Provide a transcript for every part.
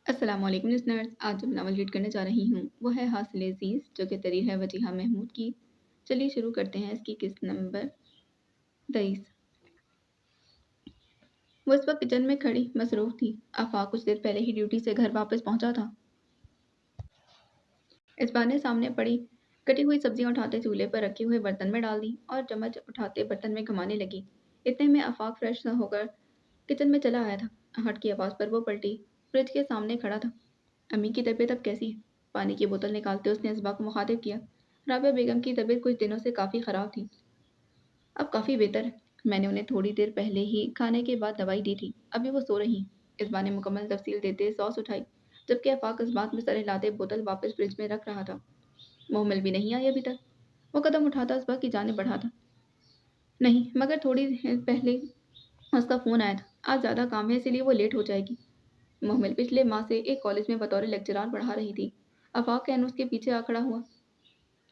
अस्सलाम वालेकुम लिसनर्स। आज जो नावल रीड करने जा रही हूँ वो है हासिल अज़ीज़, जो कि तहरीर है वजीहा महमूद की। चलिए शुरू करते हैं इसकी किस्त नंबर 23। वो इस वक्त किचन में खड़ी मसरूफ़ थी। आफाक कुछ देर पहले ही ड्यूटी से घर वापस पहुंचा था। इस बार ने सामने पड़ी कटी हुई सब्जियां उठाते चूल्हे पर रखे हुए बर्तन में डाल दी और चम्मच उठाते बर्तन में घुमाने लगी। इतने में आफाक फ्रेश होकर किचन में चला आया था। आहट की आवाज़ पर वो पलटी। फ्रिज के सामने खड़ा था। अम्मी की तबीयत अब कैसी है? पानी की बोतल निकालते उसने इसबा को मुखातिब किया। राबिया बेगम की तबीयत कुछ दिनों से काफ़ी ख़राब थी। अब काफ़ी बेहतर है। मैंने उन्हें थोड़ी देर पहले ही खाने के बाद दवाई दी थी। अभी वो सो रही हैं। इसबा ने मुकम्मल तफसील देते सॉस उठाई, जबकि आफाक इस बात में सर हिलाते बोतल वापस फ्रिज में रख रहा था। मोहम्मल भी नहीं आई अभी तक। वो कदम उठाता इसबा की जानिब बढ़ा था। नहीं, मगर थोड़ी देर पहले उसका फ़ोन आया था। आज ज़्यादा काम है इसीलिए वो लेट हो जाएगी। मोहम्मल पिछले माह से एक कॉलेज में बतौर लेक्चरार पढ़ा रही थी। आफाक कैन उसके पीछे आ खड़ा हुआ।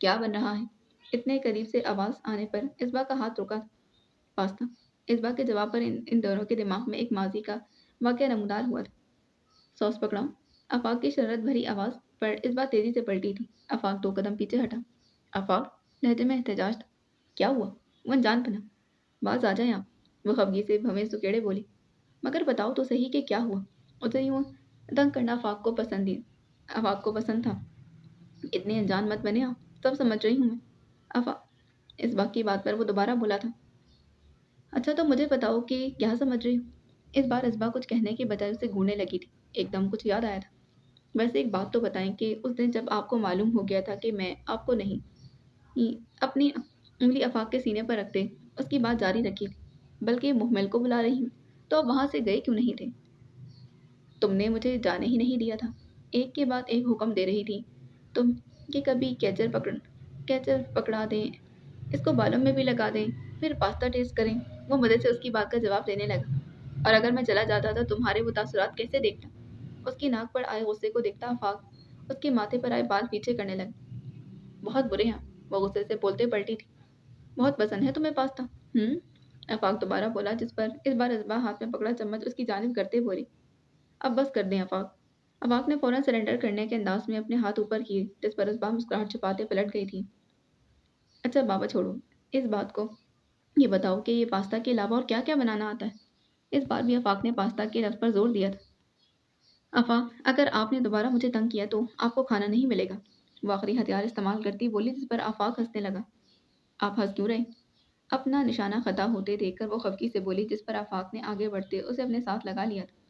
क्या बन रहा है? इतने करीब से आवाज़ आने पर इसबा का हाथ रुका। पास्ता। इसबा के जवाब पर इन दोनों के दिमाग में एक माजी का वाक़या नमूदार हुआ था। सॉस पकड़ाऊं? आफाक की शरारत भरी आवाज़ पर इसबा तेज़ी से पलटी थी। आफाक 2 कदम पीछे हटा। आफाक, लहजे में एहतजाज था। क्या हुआ? वो अनजान बना। बाज आ जाएं आप। वो खफगी से भवें सुकेड़े बोली। मगर बताओ तो सही कि क्या हुआ? उसे यूं तंग करना आफाक को पसंद था। इतने अनजान मत बने आप। सब समझ रही हूँ मैं। आफा इस बात की बात पर वो दोबारा बोला था। अच्छा तो मुझे बताओ कि क्या समझ रही हो? इस बार इसबा कुछ कहने के बजाय उसे घूरने लगी थी। एकदम कुछ याद आया था। वैसे एक बात तो बताएं कि उस दिन जब आपको मालूम हो गया था कि मैं आपको नहीं अपनी उंगली आफाक के सीने पर रखते उसकी बात जारी रखी थी, बल्कि मुहम्मल को बुला रही हूँ, तो आप वहां से गए क्यों नहीं थे? तुमने मुझे जाने ही नहीं दिया था। एक के बाद एक हुक्म दे रही थी तुम कि कभी कैचर पकड़ा दें, इसको बालों में भी लगा दें, फिर पास्ता टेस्ट करें। वो मज़े से उसकी बात का जवाब देने लगा। और अगर मैं चला जाता तो तुम्हारे वो तासुरात कैसे देखता? उसकी नाक पर आए गुस्से को देखता आफाक उसके माथे पर आए बाल पीछे करने लगा। बहुत बुरे हैं। वो गुस्से से बोलते पलटी थी। बहुत पसंद है तुम्हें पास्ता? आफाक दोबारा बोला, जिस पर इस बार इसबा हाथ में पकड़ा चम्मच उसकी जानिब करते बोली। अब बस कर दें आफाक। आफाक ने फौरन सरेंडर करने के अंदाज में अपने हाथ ऊपर किए, जिस पर इसबा मुस्कुराहट छुपाते पलट गई थी। अच्छा बाबा छोड़ो इस बात को। ये बताओ कि ये पास्ता के अलावा और क्या क्या बनाना आता है? इस बार भी आफाक ने पास्ता के लफ्ज़ पर जोर दिया था। आफाक, अगर आपने दोबारा मुझे तंग किया तो आपको खाना नहीं मिलेगा। वो आखिरी हथियार इस्तेमाल करती बोली, जिस पर आफाक हंसने लगा। आप हंस क्यों रहे? अपना निशाना खता होते देखकर वो खफकी से बोली, जिस पर आफाक ने आगे बढ़ते उसे अपने साथ लगा लिया था।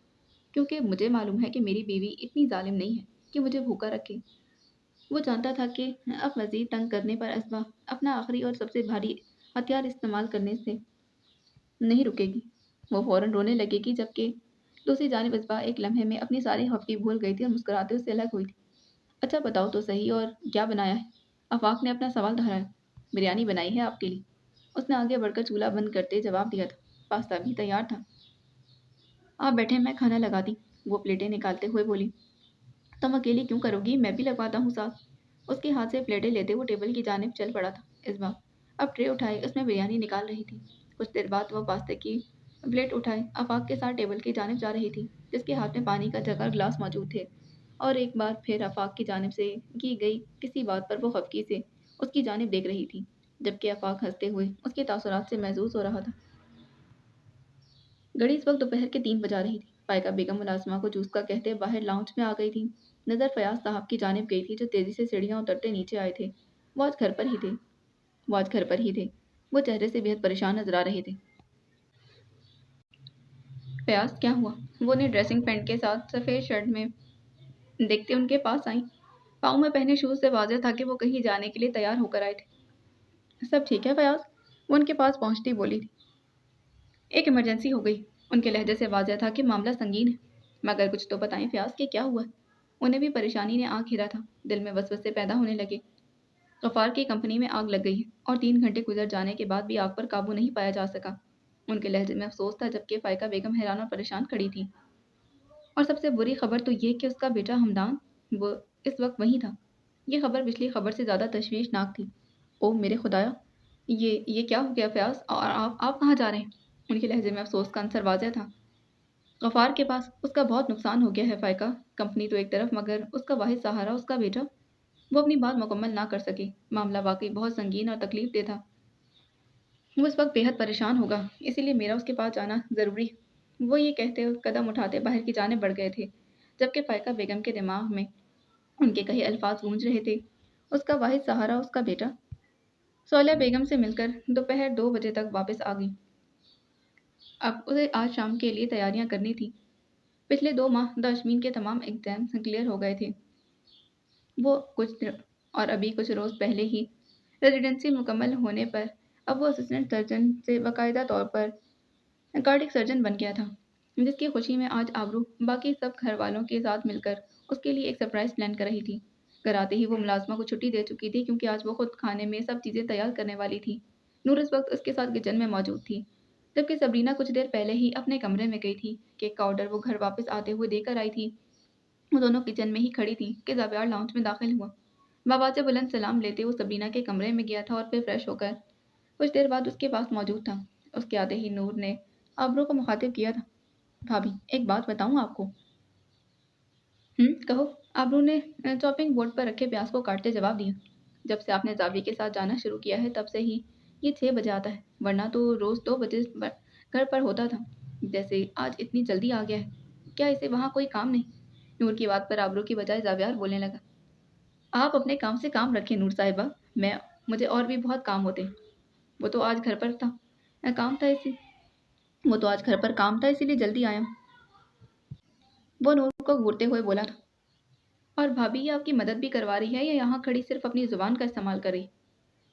क्योंकि मुझे मालूम है कि मेरी बीवी इतनी जालिम नहीं है कि मुझे भूखा रखे। वो जानता था कि अब मज़ीद तंग करने पर असबा अपना आखिरी और सबसे भारी हथियार इस्तेमाल करने से नहीं रुकेगी। वो फ़ौरन रोने लगेगी, जबकि दूसरी जानिब असबा एक लम्हे में अपनी सारी खफगी भूल गई थी और मुस्कुराते उससे अलग हुई थी। अच्छा बताओ तो सही, और क्या बनाया है? आफाक ने अपना सवाल दोहराया। बिरयानी बनाई है आपके लिए। उसने आगे बढ़कर चूल्हा बंद करते जवाब दिया था। पास्ता भी तैयार था। आप बैठे, मैं खाना लगाती। वो प्लेटें निकालते हुए बोली। तुम अकेली क्यों करोगी? मैं भी लगवाता हूँ साथ। उसके हाथ से प्लेटें लेते वो टेबल की जानिब चल पड़ा था। इस बार अब ट्रे उठाई उसमें बिरयानी निकाल रही थी। कुछ देर बाद वो पास्ते की प्लेट उठाए आफाक के साथ टेबल की जानिब जा रही थी, जिसके हाथ में पानी का जग और गिलास मौजूद थे। और एक बार फिर आफाक की जानिब से की गई किसी बात पर वो खफकी से उसकी जानिब देख रही थी, जबकि आफाक हंसते हुए उसके तासुरात से महसूस हो रहा था। घड़ी इस वक्त दोपहर के 3 बजा रही थी। फायका बेगम मुलाजमा को जूस का कहते बाहर लाउंज में आ गई थी। नज़र फयाज साहब की जानिब गई थी, जो तेजी से सीढ़ियां उतरते नीचे आए थे। वो आज घर पर ही थे। वो आज घर पर ही थे। वो चेहरे से बेहद परेशान नजर आ रहे थे। फयाज, क्या हुआ? वो उन्हें ड्रेसिंग पैंट के साथ सफ़ेद शर्ट में देखते उनके पास आई। पाँव में पहने शूज से वाजह था कि वो कहीं जाने के लिए तैयार होकर आए थे। सब ठीक है फयाज? वो उनके पास पहुंचती बोली थी। एक इमरजेंसी हो गई। उनके लहजे से वाजह था कि मामला संगीन है। मगर कुछ तो बताएं फयाज कि क्या हुआ? उन्हें भी परेशानी ने आग घेरा था। दिल में वसवसे पैदा होने लगे। गफ्फार की कंपनी में आग लग गई है और 3 घंटे गुजर जाने के बाद भी आग पर काबू नहीं पाया जा सका। उनके लहजे में अफसोस था, जबकि फायका बेगम हैरान और परेशान खड़ी थी। और सबसे बुरी खबर तो ये कि उसका बेटा हमदान वो इस वक्त वहीं था। ये खबर पिछली खबर से ज़्यादा तशवीशनाक थी। ओ मेरे खुदाया, ये क्या हो गया फयाज? और आप कहाँ जा रहे हैं? उनके लहजे में अफसोस का अंसर वाज़ह था। गफ़ार के पास उसका बहुत नुकसान हो गया है फ़ाइका। कंपनी तो एक तरफ मगर उसका वाहिद सहारा उसका बेटा। वो अपनी बात मुकम्मल ना कर सकी। मामला वाक़ई बहुत संगीन और तकलीफ़देह था। वो इस वक़्त बेहद परेशान होगा, इसीलिए मेरा उसके पास जाना ज़रूरी है। वो ये कहते हुए कदम उठाते बाहर की जानिब बढ़ गए थे, जबकि फ़ाइका बेगम के दिमाग में उनके कहे अल्फ़ाज़ गूंज रहे थे। उसका वाहिद सहारा उसका बेटा। सौल्या बेगम से मिलकर दोपहर 2 बजे तक वापस आ गई। अब उसे आज शाम के लिए तैयारियां करनी थी। पिछले 2 माह दशमीन के तमाम एग्ज़ाम्स क्लियर हो गए थे। वो और अभी कुछ रोज़ पहले ही रेजिडेंसी मुकम्मल होने पर अब वो असिस्टेंट सर्जन से बाकायदा तौर पर कार्डिक सर्जन बन गया था, जिसकी खुशी में आज आबरू बाकी सब घर वालों के साथ मिलकर उसके लिए एक सरप्राइज़ प्लान कर रही थी। घर आते ही वो मुलाज़िमा को छुट्टी दे चुकी थी क्योंकि आज वो खुद खाने में सब चीज़ें तैयार करने वाली थी। नूर इस वक्त उसके साथ किचन में मौजूद थी, जबकि सबरीना कुछ देर पहले ही अपने कमरे में गई थी। केक का ऑर्डर वो घर वापस आते हुए देकर आई थी। वो दोनों किचन में ही खड़ी थी कि ज़ावियार लाउंज में दाखिल हुआ। बाबा से बुलंद सलाम लेते वो सबरीना के कमरे में गया था और फिर फ्रेश होकर कुछ देर बाद उसके पास मौजूद था। उसके आते ही नूर ने आबरू को मुखातिब किया था। भाभी, एक बात बताऊँ आपको? कहो। आबरू ने चॉपिंग बोर्ड पर रखे प्याज को काटते जवाब दिया। जब से आपने जाविया के साथ जाना शुरू किया है तब से ही ये 6 बजे आता है, वरना तो रोज़ 2 बजे घर पर होता था। जैसे आज इतनी जल्दी आ गया है। क्या इसे वहाँ कोई काम नहीं? नूर की बात पर आबरू की बजाय जावियार बोलने लगा। आप अपने काम से काम रखें नूर साहिबा। मैं मुझे और भी बहुत काम होते। वो तो आज घर पर था। काम था इसी वो तो आज घर पर काम था इसीलिए जल्दी आया। वो नूर को घूरते हुए बोला था। और भाभी ये आपकी मदद भी करवा रही है या यहाँ खड़ी सिर्फ अपनी जुबान का इस्तेमाल कर रही?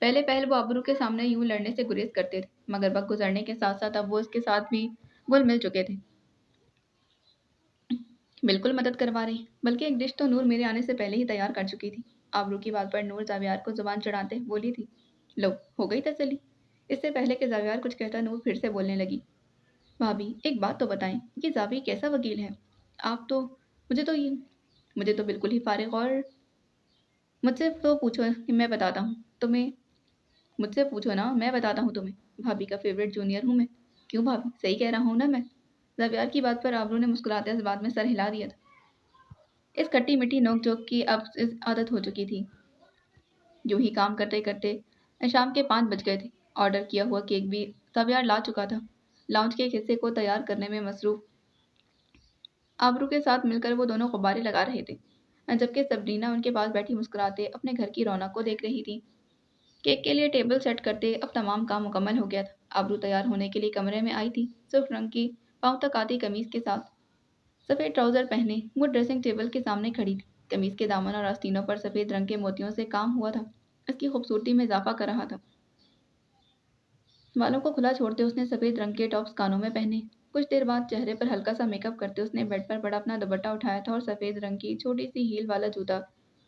पहले पहल वो आबरू के सामने यूं लड़ने से गुरेज करते थे, मगर वक्त गुजरने के साथ साथ अब वो इसके साथ भी घुल मिल चुके थे। बिल्कुल मदद करवा रही, बल्कि एक डिश तो नूर मेरे आने से पहले ही तैयार कर चुकी थी। आबरू की बात पर नूर जावियार को जुबान चढ़ाते बोली थी। लो, हो गई तसल्ली। इससे पहले कि जावियार कुछ कहता नूर फिर से बोलने लगी। भाभी, एक बात तो बताएं, ये जावी कैसा वकील है? आप तो मुझे तो ये मुझे तो बिल्कुल ही फारिग और मुझसे तो पूछो कि मैं बताता हूँ तुम्हें मुझसे पूछो ना, मैं बताता हूँ तुम्हें। भाभी का फेवरेट जूनियर हूँ मैं। क्यों भाभी, सही कह रहा हूँ ना मैं? ज़ावियार की बात पर आबरू ने मुस्कुराते इस बात में सर हिला दिया था। इस खट्टी मीठी नोक झोंक की अब इस आदत हो चुकी थी। यूं ही काम करते करते शाम के 5 बज गए थे। ऑर्डर किया हुआ केक भी ज़ावियार ला चुका था। लाउंज के एक हिस्से को तैयार करने में मसरूफ आबरू के साथ मिलकर वो दोनों गुब्बारे लगा रहे थे, जबकि सबरीना उनके पास बैठी मुस्कुराते अपने घर की रौनक को देख रही थी। केक के लिए टेबल सेट करते अब तमाम काम मुकम्मल हो गया था। आबरू तैयार होने के लिए कमरे में आई थी, सिर्फ रंग की पाँव तक आती कमीज के साथ। सफ़ेद ट्राउजर पहने वो ड्रेसिंग टेबल के सामने खड़ी थी। कमीज के दामन और आस्तीनों पर सफ़ेद रंग के मोतियों से काम हुआ था, इसकी खूबसूरती में इजाफा कर रहा था। बालों को खुला छोड़ते उसने सफ़ेद रंग के टॉप्स कानों में पहने। कुछ देर बाद चेहरे पर हल्का सा मेकअप करते उसने बेड पर पड़ा अपना दुपट्टा उठाया था और सफ़ेद रंग की छोटी सी हील वाला जूता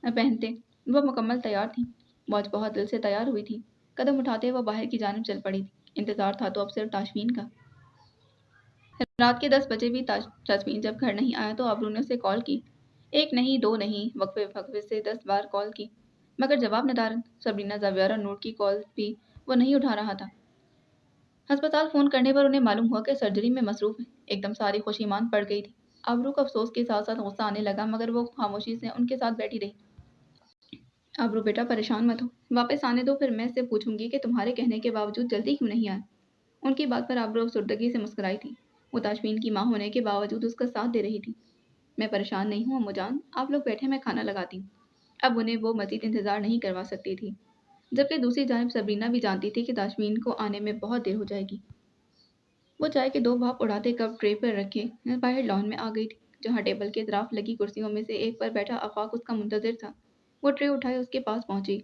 पहनते वह मुकम्मल तैयार थी। वॉच बहुत दिल से तैयार हुई थी। कदम उठाते वह बाहर की जानिब चल पड़ी थी। इंतज़ार था तो अब सिर्फ ताशमीन का। रात के 10 बजे भी ताशमीन जब घर नहीं आया तो आबरू ने उसे कॉल की। एक नहीं, दो नहीं, वक्फे वक्फे से 10 बार कॉल की, मगर जवाब नदारद। सबरीना, जावियार और नूर की कॉल भी वो नहीं उठा रहा था। अस्पताल फ़ोन करने पर उन्हें मालूम हुआ कि सर्जरी में मसरूफ़ है। एकदम सारी खुशी मान पड़ गई थी। आबरू को अफसोस के साथ साथ गुस्सा आने लगा, मगर वो खामोशी से उनके साथ बैठी रही। आबरू बेटा, परेशान मत हो, वापस आने दो, फिर मैं इससे पूछूंगी कि तुम्हारे कहने के बावजूद जल्दी क्यों नहीं आए। उनकी बात पर आबरू अफसरदगी से मुस्कुराई थी। वो ताशमीन की माँ होने के बावजूद उसका साथ दे रही थी। मैं परेशान नहीं हूँ अम्मूजान, आप लोग बैठे, मैं खाना लगाती हूँ। अब उन्हें वो मज़ीद इंतज़ार नहीं करवा सकती थी, जबकि दूसरी जानब सबरीना भी जानती थी कि ताशमीन को आने में बहुत देर हो जाएगी। वो चाय के 2 भाप उड़ाते कप ट्रे पर रखे बाहर लॉन में आ गई थी, जहाँ टेबल के तरफ लगी कुर्सियों में से एक पर बैठा आफाक उसका मुंतजिर था। वो ट्रे उठाए उसके पास पहुंची।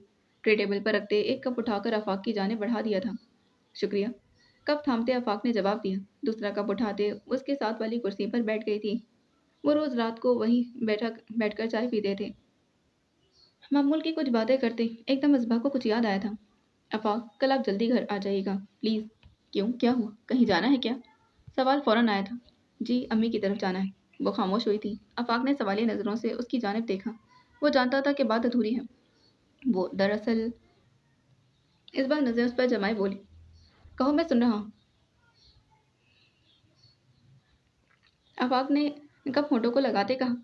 ट्रे टेबल पर रखते एक कप उठाकर आफाक की जाने बढ़ा दिया था। शुक्रिया। कप थामते आफाक ने जवाब दिया। दूसरा कप उठाते उसके साथ वाली कुर्सी पर बैठ गई थी। वो रोज़ रात को वहीं बैठकर चाय पीते थे। मामूल की कुछ बातें करते एकदम इसबा को कुछ याद आया था। आफाक, कल आप जल्दी घर आ जाइएगा प्लीज़। क्यों, क्या हुआ, कहीं जाना है क्या? सवाल फ़ौरन आया था। जी, अम्मी की तरफ जाना है। वो खामोश हुई थी। आफाक ने सवालिया नज़रों से उसकी जानिब देखा। वो जानता था कि बात अधूरी है। वो दरअसल इस बार नज़र उस पर जमाए बोली। कहो, मैं सुन रहा हूँ। आफाक ने कब होठों को लगाते कहा,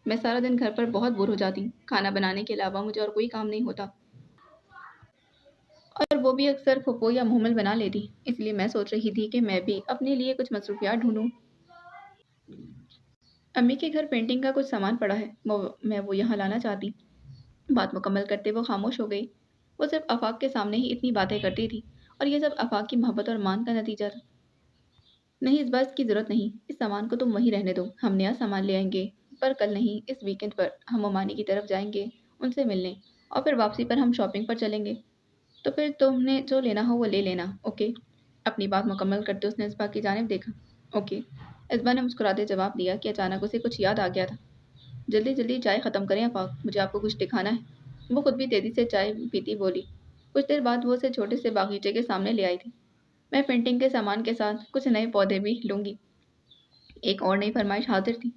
मैं सारा दिन घर पर बहुत बोर हो जाती हूँ। खाना बनाने के अलावा मुझे और कोई काम नहीं होता, और वो भी अक्सर फुप्पो या मुहम्मल बना लेती। इसलिए मैं सोच रही थी कि मैं भी अपने लिए कुछ मसरूफियात ढूंढूं। अम्मी के घर पेंटिंग का कुछ सामान पड़ा है, मैं वो यहाँ लाना चाहती। बात मुकम्मल करते वो खामोश हो गई। वो सिर्फ आफाक के सामने ही इतनी बातें करती थी, और ये सब आफाक की मोहब्बत और मान का नतीजा था। नहीं, इस बार इसकी ज़रूरत नहीं। इस सामान को तुम वहीं रहने दो, हम नया सामान ले आएंगे। पर कल नहीं, इस वीकेंड पर हम ओमानी की तरफ जाएंगे उनसे मिलने, और फिर वापसी पर हम शॉपिंग पर चलेंगे। तो फिर तुमने जो लेना हो वो ले लेना, ओके? अपनी बात मुकम्मल करते उसने इसबा की जानिब देखा। ओके। इसबा ने मुस्कुराते जवाब दिया कि अचानक उसे कुछ याद आ गया था। जल्दी जल्दी चाय ख़त्म करें आफाक, मुझे आपको कुछ दिखाना है। वो खुद भी तेज़ी से चाय पीती बोली। कुछ देर बाद वो उसे छोटे से बागीचे के सामने ले आई थी। मैं पेंटिंग के सामान के साथ कुछ नए पौधे भी लूँगी। एक और नई फरमाइश हाजिर थी।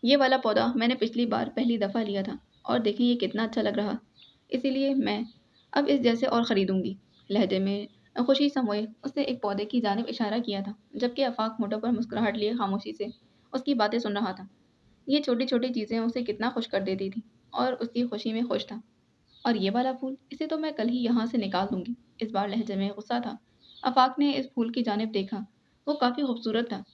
ये वाला पौधा मैंने पिछली बार पहली दफ़ा लिया था, और देखें ये कितना अच्छा लग रहा। इसीलिए मैं अब इस जैसे और ख़रीदूँगी। लहजे में खुशी समोए उसने एक पौधे की जानिब इशारा किया था, जबकि आफाक होठों पर मुस्कुराहट लिए खामोशी से उसकी बातें सुन रहा था। ये छोटी छोटी चीज़ें उसे कितना खुश कर देती थी, और उसकी खुशी में खुश था। और ये वाला फूल, इसे तो मैं कल ही यहाँ से निकाल दूँगी। इस बार लहजे में गुस्सा था। आफाक ने इस फूल की जानिब देखा। वो काफ़ी खूबसूरत था।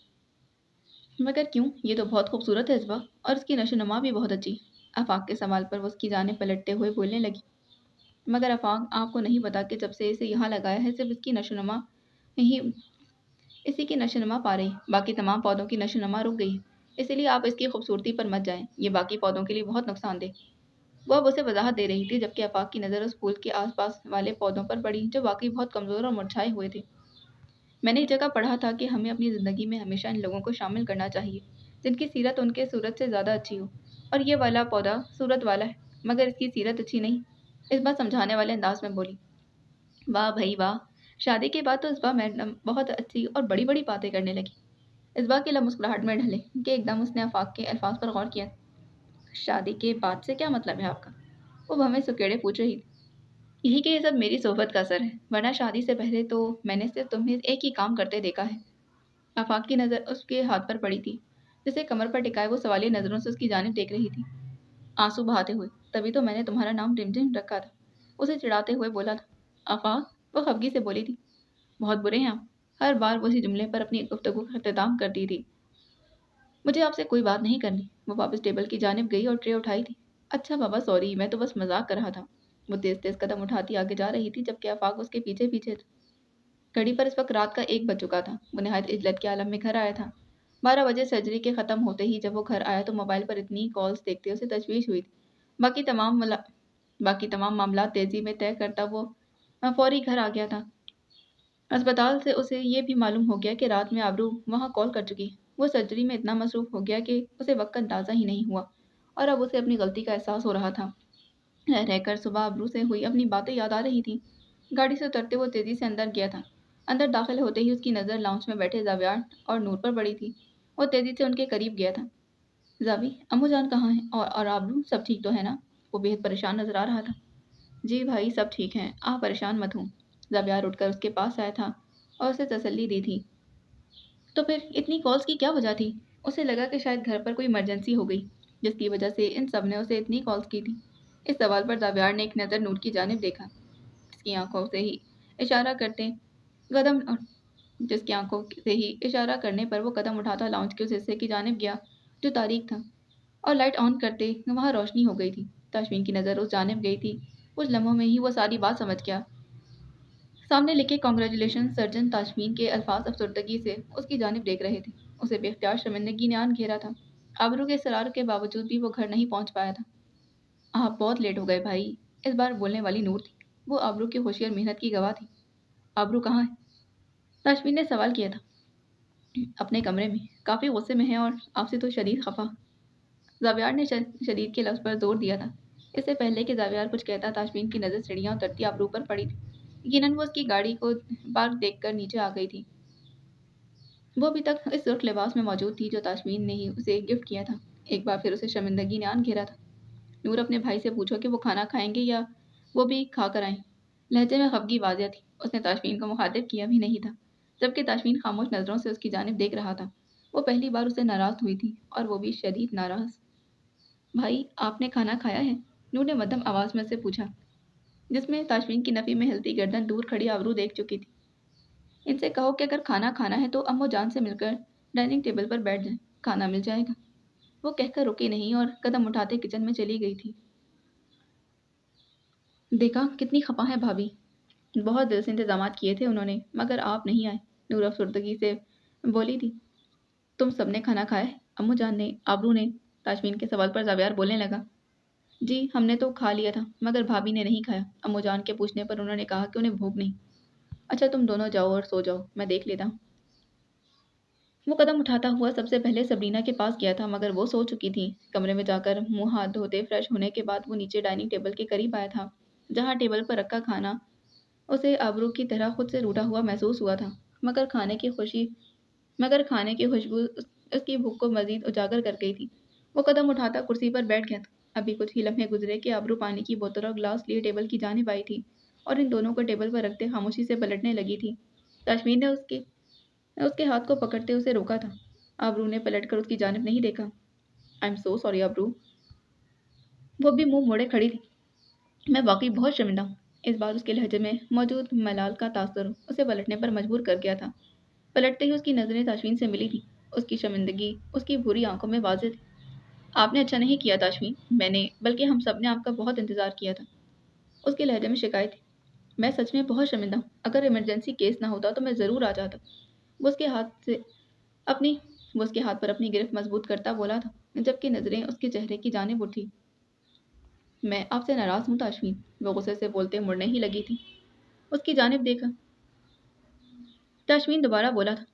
मगर क्यों? ये तो बहुत खूबसूरत है इस बार, और इसकी नशोनुमा भी बहुत अच्छी। आफाक के सवाल पर वो उसकी जानिब पलटते हुए बोलने लगी। मगर आफाक, आपको नहीं पता कि जब से इसे यहाँ लगाया है, सिर्फ इसकी नशोनुमा ही इसी की नशोनुमा पा रही, बाकी तमाम पौधों की नशोनुमा रुक गई है। इसीलिए आप इसकी खूबसूरती पर मत जाएं, ये बाकी पौधों के लिए बहुत नुकसानदेह। वो अब उसे वजाहत दे रही थी, जबकि आफाक की नज़र उस फूल के आसपास वाले पौधों पर पड़ी, जो वाकई बहुत कमज़ोर और मुरझाए हुए थे। मैंने एक जगह पढ़ा था कि हमें अपनी ज़िंदगी में हमेशा इन लोगों को शामिल करना चाहिए जिनकी सीरत उनके सूरत से ज़्यादा अच्छी हो, और ये वाला पौधा सूरत वाला है, मगर इसकी सीरत अच्छी नहीं। इस बात समझाने वाले अंदाज में बोली। वाह भाई वाह! शादी के बाद तो इस बार मैडम बहुत अच्छी और बड़ी बड़ी बातें करने लगी। इस बार के लब मुस्कुराहट में ढले कि एकदम उसने आफाक के अल्फाज पर गौर किया। शादी के बाद से क्या मतलब है आपका? वो हमें सुकेड़े पूछ रही थी। यही कि ये सब मेरी सोहबत का असर है, वरना शादी से पहले तो मैंने सिर्फ तुम्हें एक ही काम करते देखा है। आफाक की नज़र उसके हाथ पर पड़ी थी, जिसे कमर पर टिकाए वो सवालिया नज़रों से उसकी जानिब देख रही थी, आंसू बहाते हुए। तभी तो मैंने तुम्हारा नाम रिमझिम रखा था, उसे चिढ़ाते हुए बोला था। आफाक, वो खफगी से बोली थी। बहुत बुरे हैं आप, हर बार वो इसी जुमले पर अपनी गुफ्तगू का अख्ताम करती थी। मुझे आपसे कोई बात नहीं करनी। वो वापस टेबल की जानिब गई और ट्रे उठाई थी। अच्छा बाबा सॉरी, मैं तो बस मजाक कर रहा था। वो तेज तेज कदम उठाती आगे जा रही थी, जबकि आफाक उसके पीछे पीछे था। घड़ी पर इस वक्त रात का 1 बज चुका था। वो नहायत इज्जत के आलम में घर आया था। 12 बजे सर्जरी के ख़त्म होते ही जब वो घर आया तो मोबाइल पर इतनी कॉल्स देखते उसे तशवीश हुई थी। बाकी तमाम मला बाकी तमाम मामला तेज़ी में तय करता वो फौरी घर आ गया था। अस्पताल से उसे ये भी मालूम हो गया कि रात में आबरू वहाँ कॉल कर चुकी। वो सर्जरी में इतना मसरूफ़ हो गया कि उसे वक्त का अंदाज़ा ही नहीं हुआ, और अब उसे अपनी गलती का एहसास हो रहा था। रह रहकर सुबह आबरू से हुई अपनी बातें याद आ रही थीं। गाड़ी से उतरते वो तेज़ी से अंदर गया था। अंदर दाखिल होते ही उसकी नज़र लाउंज में बैठे ज़ावियार और नूर पर पड़ी थी। वो तेज़ी से उनके करीब गया था। ज़ावी, अम्मू जान कहाँ हैं? और आबरू, सब ठीक तो है ना? वो बेहद परेशान नज़र आ रहा था। जी भाई, सब ठीक हैं, आप परेशान मत हों। ज़ावियार उठकर उसके पास आया था और उसे तसल्ली दी थी। तो फिर इतनी कॉल्स की क्या वजह थी? उसे लगा कि शायद घर पर कोई इमरजेंसी हो गई, जिसकी वजह से इन सब ने उसे इतनी कॉल्स की थी। इस सवाल पर ज़ावियार ने एक नज़र नूर की जानिब देखा, जिसकी आंखों से ही इशारा करते कदम जिसकी आंखों से ही इशारा करने पर वो कदम उठाता लाउंज के उस हिस्से की जानिब गया जो तारीक था, और लाइट ऑन करते वहाँ रोशनी हो गई थी। ताशमीन की नज़र उस जानिब गई थी। कुछ लम्हों में ही वो सारी बात समझ गया। सामने लिखे कॉन्ग्रेचुलेशन सर्जन ताशमीन के अल्फाज अफसरदगी से उसकी जानिब देख रहे थे। उसे बेख्तियार शर्मिंदगी ने आन घेरा था। आबरू के इसरार के बावजूद भी वो घर नहीं पहुंच पाया था। आप बहुत लेट हो गए भाई। इस बार बोलने वाली नूर थी। वो आबरू की होशियार मेहनत की गवाह थी। आबरू कहाँ है? ताशमीन ने सवाल किया था। अपने कमरे में, काफ़ी गुस्से में है और आपसे तो शदीद खफा। जावियार ने शदीद के लफ्ज़ पर जोर दिया था। इससे पहले कि जावियार कुछ कहता, ताशमीन की नज़र सीढ़ियाँ उतरती आबरू पर पड़ी थी। यकीनन वो उसकी गाड़ी को पार्क देखकर नीचे आ गई थी। वो अभी तक इस सुर्ख लिबास में मौजूद थी जो ताशमीन ने ही उसे गिफ्ट किया था। एक बार फिर उसे शर्मिंदगी ने आन घेरा था। नूर, अपने भाई से पूछो कि वो खाना खाएंगे या वो भी खा कर आएं। लहजे में खफगी वाजिया थी। उसने ताशमीन को मुखातिब किया भी नहीं था, जबकि ताशमीन खामोश नज़रों से उसकी जानिब देख रहा था। वो पहली बार उससे नाराज़ हुई थी, और वो भी शदीद नाराज़। भाई, आपने खाना खाया है? नूर ने मध्यम आवाज़ में से पूछा, जिसमें ताशमीन की नफ़ी में हिलती गर्दन दूर खड़ी आबरू देख चुकी थी। इनसे कहो कि अगर खाना खाना है तो अम्मो जान से मिलकर डाइनिंग टेबल पर बैठ जाए, खाना मिल जाएगा। वो कहकर रुकी नहीं और कदम उठाते किचन में चली गई थी। देखा कितनी खपा है भाभी, बहुत दिल से इंतजामात किए थे उन्होंने, मगर आप नहीं आए। नूर अफसरदगी से बोली थी। तुम सबने खाना खाया है? अम्मू जान ने, आबरू ने। ताशमीन के सवाल पर जावियार बोलने लगा। जी हमने तो खा लिया था, मगर भाभी ने नहीं खाया। अम्मू जान के पूछने पर उन्होंने कहा कि उन्हें भूख नहीं। अच्छा तुम दोनों जाओ और सो जाओ, मैं देख लेता हूँ। वो कदम उठाता हुआ सबसे पहले सबरीना के पास गया था, मगर वो सो चुकी थी। कमरे में जाकर मुंह हाथ धोते फ्रेश होने के बाद वो नीचे डाइनिंग टेबल के करीब आया था, जहाँ टेबल पर रखा खाना उसे आबरू की तरह खुद से रूठा हुआ महसूस हुआ था। मगर खाने की खुशी मगर खाने की खुशबू उसकी भूख को मजीद उजागर कर गई थी। वो कदम उठाता कुर्सी पर बैठ गया था। अभी कुछ ही लम्हे गुजरे कि आबरू पानी की बोतल और ग्लास लिए टेबल की जानिब आई थी, और इन दोनों को टेबल पर रखते खामोशी से पलटने लगी थी। ताशमीन ने उसके उसके हाथ को पकड़ते उसे रोका था। आबरू ने पलटकर उसकी जानिब नहीं देखा। आई एम सो सॉरी आबरू। वो भी मुंह मोड़े खड़ी थी। मैं वाकई बहुत शर्मिंदा हूँ। इस बार उसके लहजे में मौजूद मलाल का तासुर उसे पलटने पर मजबूर कर गया था। पलटते ही उसकी नजरें ताशमीन से मिली थी। उसकी शर्मिंदगी उसकी भूरी आंखों में वाज़ेह थी। आपने अच्छा नहीं किया ताशमीन, मैंने बल्कि हम सब ने आपका बहुत इंतजार किया था। उसके लहजे में शिकायत थी। मैं सच में बहुत शर्मिंदा हूँ। अगर इमरजेंसी केस ना होता तो मैं ज़रूर आ जाता। वो उसके हाथ से अपनी वो उसके हाथ पर अपनी गिरफ्त मजबूत करता बोला था, जबकि नजरें उसके चेहरे की जानिब उठी। मैं आपसे नाराज़ हूँ ताशमीन, वो गुस्से से बोलते मुड़ने ही लगी थी। उसकी जानिब देखा। ताशमीन दोबारा बोला था,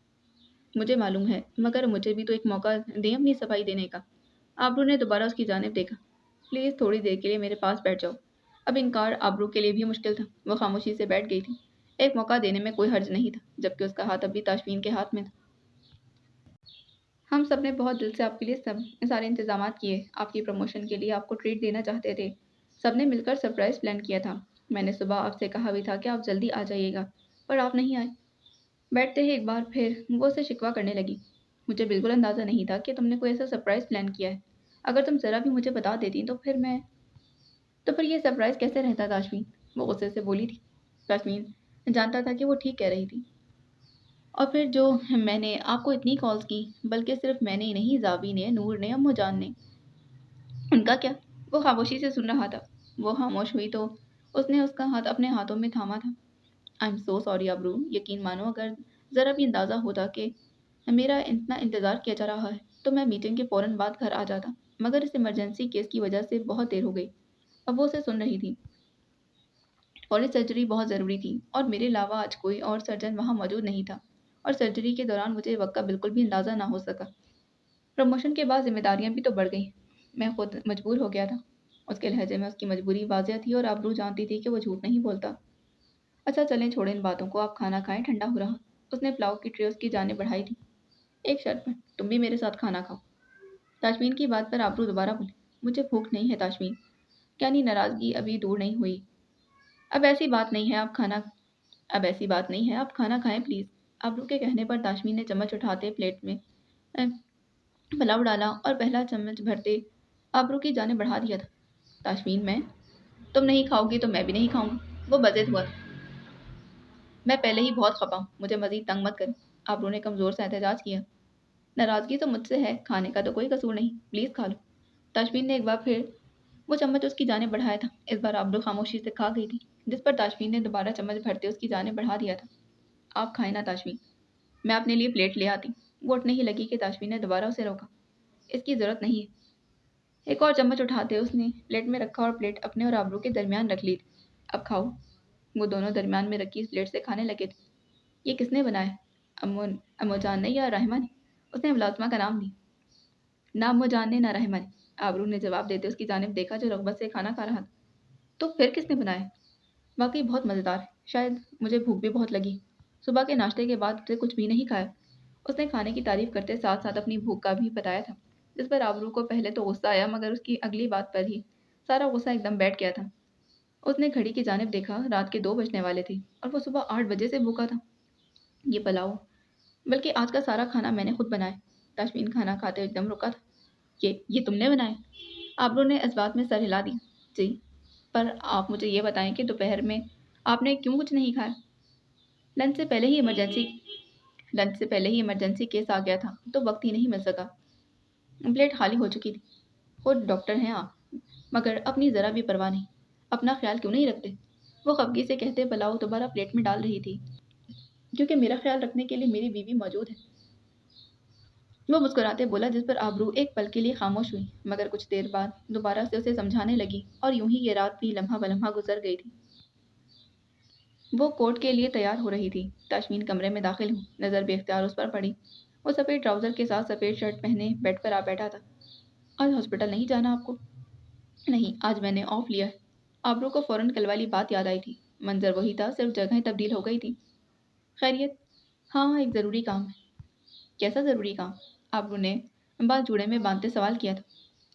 मुझे मालूम है, मगर मुझे भी तो एक मौका दें अपनी सफाई देने का। आबरू ने दोबारा उसकी जानिब देखा। प्लीज़ थोड़ी देर के लिए मेरे पास बैठ जाओ। अब इनकार आबरू के लिए भी मुश्किल था। वो खामोशी से बैठ गई थी। एक मौका देने में कोई हर्ज नहीं था, जबकि उसका हाथ अभी ताशमीन के हाथ में था। हम सब ने बहुत दिल से आपके लिए सब सारे इंतजामात किए। आपकी प्रमोशन के लिए आपको ट्रीट देना चाहते थे। सब ने मिलकर सरप्राइज़ प्लान किया था। मैंने सुबह आपसे कहा भी था कि आप जल्दी आ जाइएगा, पर आप नहीं आए। बैठते ही एक बार फिर वो उससे शिकवा करने लगी। मुझे बिल्कुल अंदाज़ा नहीं था कि तुमने कोई ऐसा सरप्राइज़ प्लान किया है। अगर तुम ज़रा भी मुझे बता देती तो फिर ये सरप्राइज़ कैसे रहता ताशमीन? वो गुस्से से बोली थी। ताशमीन जानता था कि वो ठीक कह रही थी। और फिर जो मैंने आपको इतनी कॉल्स की, बल्कि सिर्फ मैंने ही नहीं, ज़ावी ने, नूर ने, अम्मू जान ने। उनका क्या? वो खामोशी से सुन रहा था। वो खामोश हुई तो उसने उसका हाथ अपने हाथों में थामा था। I am so sorry Abru, यकीन मानो अगर ज़रा भी अंदाज़ा होता कि मेरा इतना इंतज़ार किया जा रहा है तो मैं मीटिंग के फ़ौरन बाद घर आ जाता, मगर इस इमरजेंसी केस की वजह से बहुत देर हो गई। अब वो उसे सुन रही थी। और ये सर्जरी बहुत ज़रूरी थी, और मेरे अलावा आज कोई और सर्जन वहाँ मौजूद नहीं था, और सर्जरी के दौरान मुझे वक्त का बिल्कुल भी अंदाज़ा ना हो सका। प्रमोशन के बाद जिम्मेदारियां भी तो बढ़ गई। मैं खुद मजबूर हो गया था। उसके लहजे में उसकी मजबूरी वाज़ेह थी, और आबरू जानती थी कि वो झूठ नहीं बोलता। अच्छा चलें, छोड़ें इन बातों को, आप खाना खाएं, ठंडा हो रहा। उसने पुलाव की ट्रे उसकी जाने बढ़ाई थी। एक शर्त पर, तुम भी मेरे साथ खाना खाओ। ताशमीन की बात पर आबरू दोबारा बोली, मुझे भूख नहीं है ताशमीन। क्या नहीं, नाराज़गी अभी दूर नहीं हुई। अब ऐसी बात नहीं है, अब ऐसी बात नहीं है, आप खाना खाएं प्लीज़। आबरू के कहने पर ताशमीन ने चम्मच उठाते प्लेट में अ, पुलाव डाला और पहला चम्मच भरते आबरू की जाने बढ़ा दिया था। ताशमीन, मैं तुम नहीं खाओगी तो मैं भी नहीं खाऊंगा। वो बज़ेद हुआ था। मैं पहले ही बहुत खपा हूँ, मुझे मज़ीद तंग मत करें। आबरू ने कमज़ोर से एहतजाज किया। नाराज़गी तो मुझसे है, खाने का तो कोई कसूर नहीं, प्लीज़ खा लो। ताशमीन ने एक बार फिर वो चम्मच उसकी जाने बढ़ाया था। इस बार आबरू खामोशी से खा गई थी, जिस पर ताशमीन ने दोबारा चम्मच भरते उसकी जाने बढ़ा दिया था। आप खाए ना ताशमीन, मैं अपने लिए प्लेट ले आती। वो उठने ही लगी कि ताशमीन ने दोबारा उसे रोका। इसकी ज़रूरत नहीं है। एक और चम्मच उठाते उसने प्लेट में रखा और प्लेट अपने और आबरू के दरमियान रख ली थी। अब खाओ। वो दोनों दरमियान में रखी इस प्लेट से खाने लगे थे। ये किसने बनाया? अम्मू अम्मू जान ने या रहमा ने? उसने मुलाजमा का नाम दी। ना अम्मू जान ने ना रहमा ने, आबरू ने जवाब देते उसकी जानिब देखा जो रग़बत से खाना खा रहा था। तो फिर किसने बनाया? वाकई बहुत मज़ेदार है। शायद मुझे भूख भी बहुत लगी। सुबह के नाश्ते के बाद उसने कुछ भी नहीं खाया। उसने खाने की तारीफ करते साथ साथ अपनी भूख का भी बताया था, जिस पर आबरू को पहले तो गुस्सा आया, मगर उसकी अगली बात पर ही सारा गुस्सा एकदम बैठ गया था। उसने घड़ी की जानिब देखा। रात के 2 बजने वाले थे, और वो सुबह 8 बजे से भूखा था। ये पुलाव, बल्कि आज का सारा खाना मैंने खुद बनाया। ताशमीन खाना खाते हुए एकदम रुका था। ये तुमने बनाया? आबरू ने इस बात में सर हिला दिया। जी, पर आप मुझे ये बताएं कि दोपहर में आपने क्यों कुछ नहीं खाया? लंच से पहले ही इमरजेंसी लंच से पहले ही इमरजेंसी केस आ गया था, तो वक्त ही नहीं मिल सका। प्लेट खाली हो चुकी थी। खुद डॉक्टर हैं आप, मगर अपनी ज़रा भी परवाह नहीं। अपना ख्याल क्यों नहीं रखते? वो खफगी से कहते पुलाव दोबारा प्लेट में डाल रही थी। क्योंकि मेरा ख्याल रखने के लिए मेरी बीवी मौजूद है, वो मुस्कुराते बोला, जिस पर आबरू एक पल के लिए खामोश हुई, मगर कुछ देर बाद दोबारा से उसे समझाने लगी। और यूं ही ये रात भी लम्हा बलम्हा गुजर गई थी। वो कोर्ट के लिए तैयार हो रही थी। ताशमीन कमरे में दाखिल हुई, नज़र बेख्तियार उस पर पड़ी। वो सफ़ेद ट्राउज़र के साथ सफ़ेद शर्ट पहने बेड पर आ बैठा था। आज हॉस्पिटल नहीं जाना आपको? नहीं, आज मैंने ऑफ लिया है। आबरू को फ़ौरन कल वाली बात याद आई थी। मंजर वही था, सिर्फ जगहें तब्दील हो गई थी। खैरियत? हाँ, एक ज़रूरी काम है। कैसा ज़रूरी काम? आबरू ने बाल जूड़े में बांधते सवाल किया था।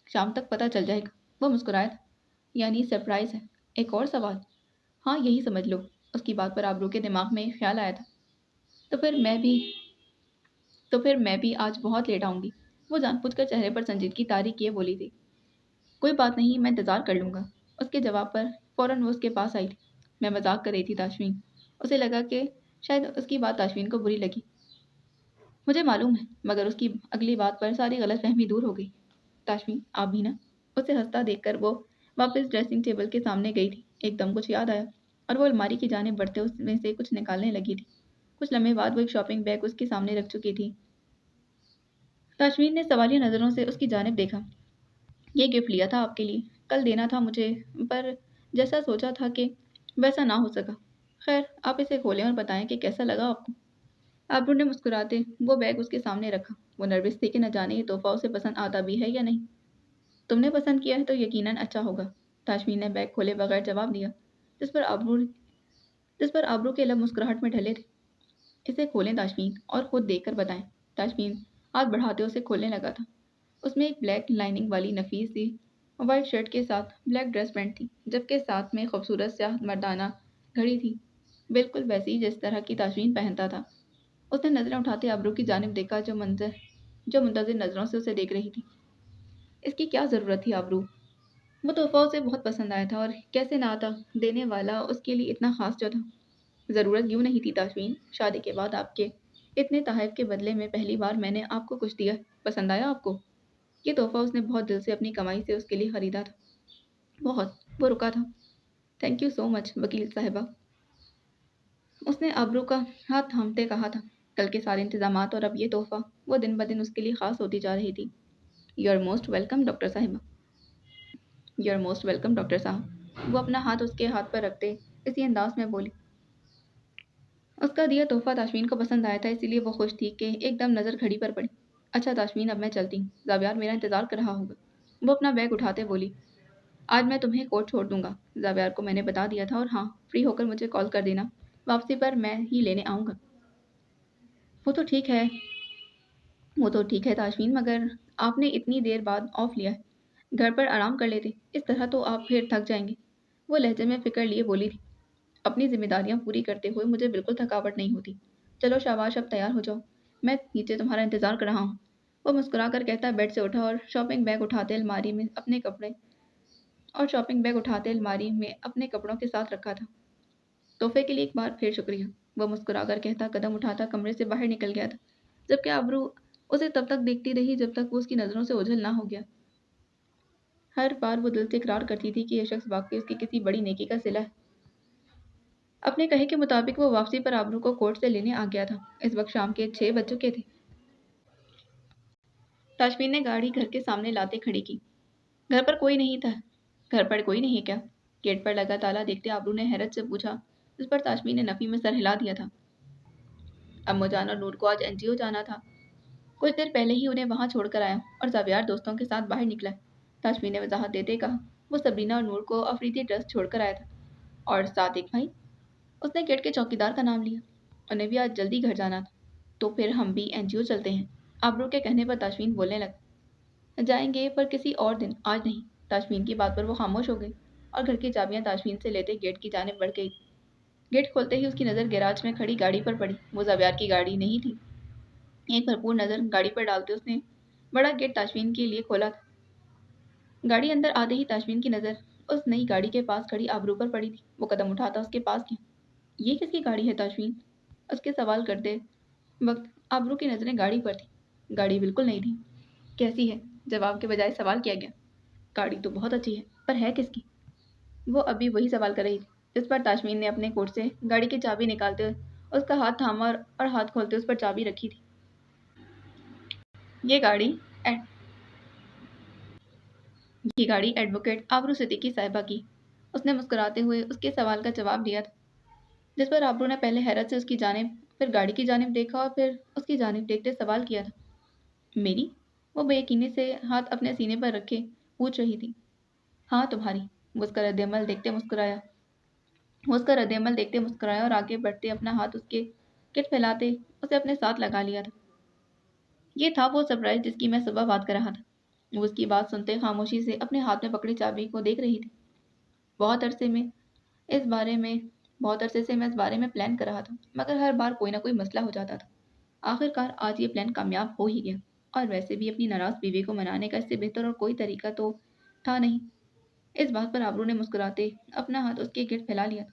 शाम तक पता चल जाएगा। वो मुस्कुराया था। यानी सरप्राइज़ है। एक और सवाल? हाँ, यही समझ लो। उसकी बात पर आबरू के दिमाग में ख्याल आया था। तो फिर मैं भी तो फिर मैं भी आज बहुत लेट आऊँगी। वो जानबूझकर चेहरे पर संजीदगी तारी किए बोली थी। कोई बात नहीं, मैं इंतज़ार कर लूँगा। उसके जवाब पर फ़ौरन वो उसके पास आई थी। मैं मजाक कर रही थी ताशमीन। उसे लगा कि शायद उसकी बात ताशमीन को बुरी लगी। मुझे मालूम है, मगर उसकी अगली बात पर सारी गलतफहमी दूर हो गई। ताशमीन, आप भी ना? उसे हंसता देखकर वो वापस ड्रेसिंग टेबल के सामने गई थी। एकदम कुछ याद आया और वो अलमारी की जानिब बढ़ते उसमें से कुछ निकालने लगी थी। कुछ लम्हे बाद वो एक शॉपिंग बैग उसके सामने रख चुकी थी। ताशमीन ने सवालिया नज़रों से उसकी जानिब देखा। ये गिफ्ट लिया था आपके लिए, कल देना था मुझे, पर जैसा सोचा था कि वैसा ना हो सका। खैर, आप इसे खोलें और बताएं कि कैसा लगा आपको। आबरू ने मुस्कुराते वो बैग उसके सामने रखा। वो नर्वस थी कि न जाने ये तोहफा उसे पसंद आता भी है या नहीं। तुमने पसंद किया है तो यकीनन अच्छा होगा। ताशमीन ने बैग खोले बगैर जवाब दिया, जिस पर आबरू जिस पर आबरू के लब मुस्कुराहट में ढले थे। इसे खोलें ताशमीन, और खुद देखकर बताएं। ताशमीन हाथ बढ़ाते उसे खोलने लगा था। उसमें एक ब्लैक लाइनिंग वाली नफीस सी वाइट शर्ट के साथ ब्लैक ड्रेस पैंट थी, जबकि साथ में खूबसूरत स्याह मर्दाना घड़ी थी, बिल्कुल वैसी जिस तरह की ताशमीन पहनता था। उसने नजरें उठाते आबरू की जानिब देखा, जो मुंतजिर नज़रों से उसे देख रही थी। इसकी क्या ज़रूरत थी आबरू? वो तोहफा उसे बहुत पसंद आया था, और कैसे ना आता, देने वाला उसके लिए इतना खास जो था। ज़रूरत यूँ नहीं थी ताशमीन, शादी के बाद आपके इतने तहफ़ के बदले में पहली बार मैंने आपको कुछ दिया। पसंद आया आपको? ये तोहफा उसने बहुत दिल से अपनी कमाई से उसके लिए खरीदा था। बहुत। वो रुका था। थैंक यू सो मच वकील साहिबा, उसने आबरू का हाथ थामते कहा था। कल के सारे इंतजामात और अब ये तोहफा, वो दिन ब दिन उसके लिए खास होती जा रही थी। You are most welcome doctor साहिबा। You are most welcome doctor साहब। वो अपना हाथ उसके हाथ पर रखते इसी अंदाज में बोली। उसका दिया तोहफा ताशमीन को पसंद आया था, इसीलिए वो खुश थी कि एकदम नज़र घड़ी पर पड़ी। अच्छा ताशमीन, अब मैं चलती हूँ, जावियार मेरा इंतज़ार कर रहा होगा। वो अपना बैग उठाते बोली। आज मैं तुम्हें कोर्ट छोड़ दूंगा, जावियार को मैंने बता दिया था, और हाँ, फ्री होकर मुझे कॉल कर देना। वापसी पर मैं ही लेने आऊँगा। वो तो ठीक है वो तो ठीक है ताशमीन, मगर आपने इतनी देर बाद ऑफ लिया है। घर पर आराम कर लेते, इस तरह तो आप फिर थक जाएंगे। वो लहजे में फिक्र लिए बोली थी। अपनी जिम्मेदारियां पूरी करते हुए मुझे बिल्कुल थकावट नहीं होती। चलो शाबाश, अब तैयार हो जाओ, मैं नीचे तुम्हारा इंतजार कर रहा हूँ। वो मुस्कुरा कर कहता बेड से उठा और शॉपिंग बैग उठाते अलमारी में अपने कपड़ों के साथ रखा था। तोहफे के लिए एक बार फिर शुक्रिया, वह मुस्कुराकर कहता कदम उठाता कमरे से बाहर निकल गया था, जबकि आबरू उसे तब तक देखती रही जब तक वो उसकी नज़रों से ओझल ना हो गया। हर बार वो दिल से इकरार करती थी कि यह शख्स वाकई उसकी किसी बड़ी नेकी का सिला है। अपने कहे के मुताबिक वो वापसी पर आबरू को कोर्ट से लेने आ गया था। इस वक्त शाम के 6 बज चुके थे। ताशमीन ने गाड़ी घर के सामने लाते खड़ी की। घर पर कोई नहीं था। घर पर कोई नहीं क्या? गेट पर लगा ताला देखते आबरू ने हैरत से पूछा, जिस पर ताशमीन ने नफी में सर हिला दिया था। अम्मुजान और नूर को आज एनजीओ जाना था। कुछ देर पहले ही उन्हें वहां छोड़कर आया और जावियार दोस्तों के साथ बाहर निकला। ताशमीन ने वजाहत देते कहा, वो सबरीना और नूर को अफरीदी ट्रस्ट छोड़कर आया था, और साथ एक भाई। उसने गेट के चौकीदार का नाम लिया। उन्हें भी आज जल्दी घर जाना था। तो फिर हम भी एनजीओ चलते हैं। आबरू के कहने पर ताशमीन बोलने लगा। जाएंगे, पर किसी और दिन, आज नहीं। ताशमीन की बात पर वो खामोश हो गई और घर की चाबियां ताशमीन से लेते गेट की जानिब बढ़ गई। गेट खोलते ही उसकी नज़र गैराज में खड़ी गाड़ी पर पड़ी। वो जावियार की गाड़ी नहीं थी। एक भरपूर नज़र गाड़ी पर डालते उसने बड़ा गेट ताशमीन के लिए खोला था। गाड़ी अंदर आते ही ताशमीन की नज़र उस नई गाड़ी के पास खड़ी आबरू पर पड़ी थी। वो कदम उठाता उसके पास गया। ये किसकी गाड़ी है ताशमीन? उसके सवाल करते वक्त आबरू की नज़रें गाड़ी पर थी। गाड़ी बिल्कुल नहीं थी। कैसी है? जवाब के बजाय सवाल किया गया। गाड़ी तो बहुत अच्छी है, पर है किसकी? वो अभी वही सवाल कर रही थी जिस पर ताशमीन ने अपने कोट से गाड़ी की चाबी निकालते उसका हाथ थामा और हाथ खोलते उस पर चाबी रखी थी। ये गाड़ी एड, ये गाड़ी एडवोकेट आबरू सिद्दीकी साहिबा की। उसने मुस्कुराते हुए उसके सवाल का जवाब दिया था, जिस पर आबरू ने पहले हैरत से उसकी जानिब, फिर गाड़ी की जानिब देखा और फिर उसकी जानिब देखते सवाल किया था। मेरी? वो बेयकीनी से हाथ अपने सीने पर रखे पूछ रही थी। हाँ, तुम्हारी। वो उसका रद्देअमल देखते मुस्कुराया। वो उसका रद्देअमल देखते मुस्कुराया और आगे बढ़ते अपना हाथ उसके किट फैलाते उसे अपने साथ लगा लिया था। ये था वो सरप्राइज जिसकी मैं सुबह बात कर रहा था। वो उसकी बात सुनते खामोशी से अपने हाथ में पकड़ी चाबी को देख रही थी। बहुत अरसे में इस बारे में बहुत अरसे से मैं इस बारे में प्लान कर रहा था, मगर हर बार कोई ना कोई मसला हो जाता था। आखिरकार आज ये प्लान कामयाब हो ही गया। और वैसे भी अपनी नाराज बीवी को मनाने का इससे बेहतर और कोई तरीका तो था नहीं। इस बात पर आबरू ने मुस्कुराते अपना हाथ उसके गिर्द फैला लिया था।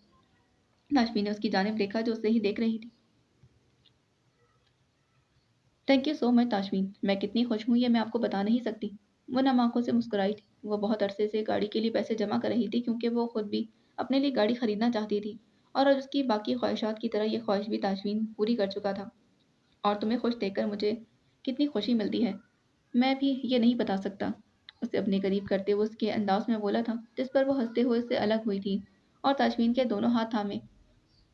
नाशमी ने उसकी जानिब देखा जो उसे ही देख रही थी। Thank you so much Tashmeen, मैं कितनी खुश हूँ ये मैं आपको बता नहीं सकती। वो नम आंखों से मुस्कुराई थी। वो बहुत अरसे से गाड़ी के लिए पैसे जमा कर रही थी क्योंकि वो खुद भी अपने लिए गाड़ी खरीदना चाहती थी और आज उसकी बाकी ख्वाहिशात की तरह ये ख्वाहिश भी ताशमीन पूरी कर चुका था। और तुम्हें खुश देखकर मुझे कितनी खुशी मिलती है मैं भी ये नहीं बता सकता। उसे अपने करीब करते हुए उसके अंदाज में बोला था जिस पर वो हंसते हुए उससे अलग हुई थी और ताशमीन के दोनों हाथ थामे।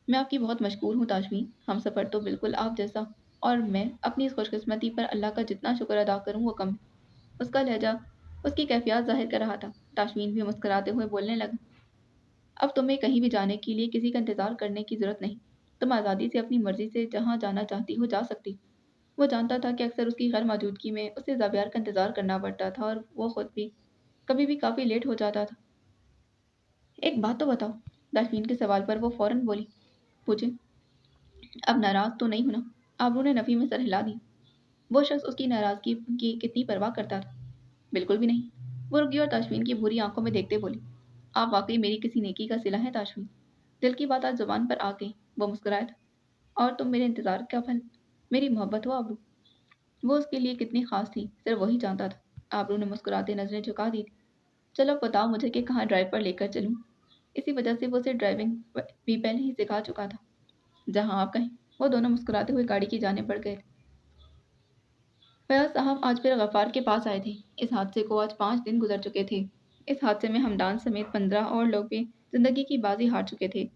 मैं आपकी बहुत मशहूर हूँ ताशमीन, हम सफ़र तो बिल्कुल आप जैसा। और मैं अपनी इस खुशकिस्मती पर अल्लाह का जितना शुक्र अदा करूँ वो कम है। उसका लहजा उसकी कैफियत जाहिर कर रहा था। ताशमीन भी मुस्कुराते हुए बोलने लगा। अब तुम्हें कहीं भी जाने के लिए किसी का इंतज़ार करने की ज़रूरत नहीं। तुम आज़ादी से अपनी मर्ज़ी से जहाँ जाना चाहती हो जा सकती। वो जानता था कि अक्सर उसकी गैर मौजूदगी में उसे ज़ावियार का इंतज़ार करना पड़ता था और वो खुद भी कभी भी काफ़ी लेट हो जाता था। एक बात तो बताओ, ताशमीन के सवाल पर वो फ़ौरन बोली। पूछे, अब नाराज़ तो नहीं होना? आबरू ने नफ़ी में सर हिला दी। वो शख्स उसकी नाराज़गी की कितनी परवाह करता था? बिल्कुल भी नहीं। वो रुकी और ताशमीन की भूरी आंखों में देखते बोली, आप वाकई मेरी किसी नेकी का सिला है ताशमीन। दिल की बात आज जुबान पर आ गई। वो मुस्कुराया था। और तुम मेरे इंतज़ार का फल मेरी मोहब्बत हो आबरू। वो उसके लिए कितनी खास थी सिर्फ वही जानता था। आबरू ने मुस्कुराते नजरें झुका दी थी। चलो अब बताओ मुझे कि कहाँ ड्राइव पर लेकर चलूँ। इसी वजह से वो उसे ड्राइविंग भी पहले ही सिखा चुका था। जहाँ आप कहें। वो दोनों मुस्कुराते हुए गाड़ी की जाने बढ़ गए थे। फयाज साहब आज फिर गफ़ार के पास आए थे। इस हादसे को आज 5 दिन गुजर चुके थे। इस हादसे में हमदान समेत 15 और लोग भी जिंदगी की बाजी हार चुके थे।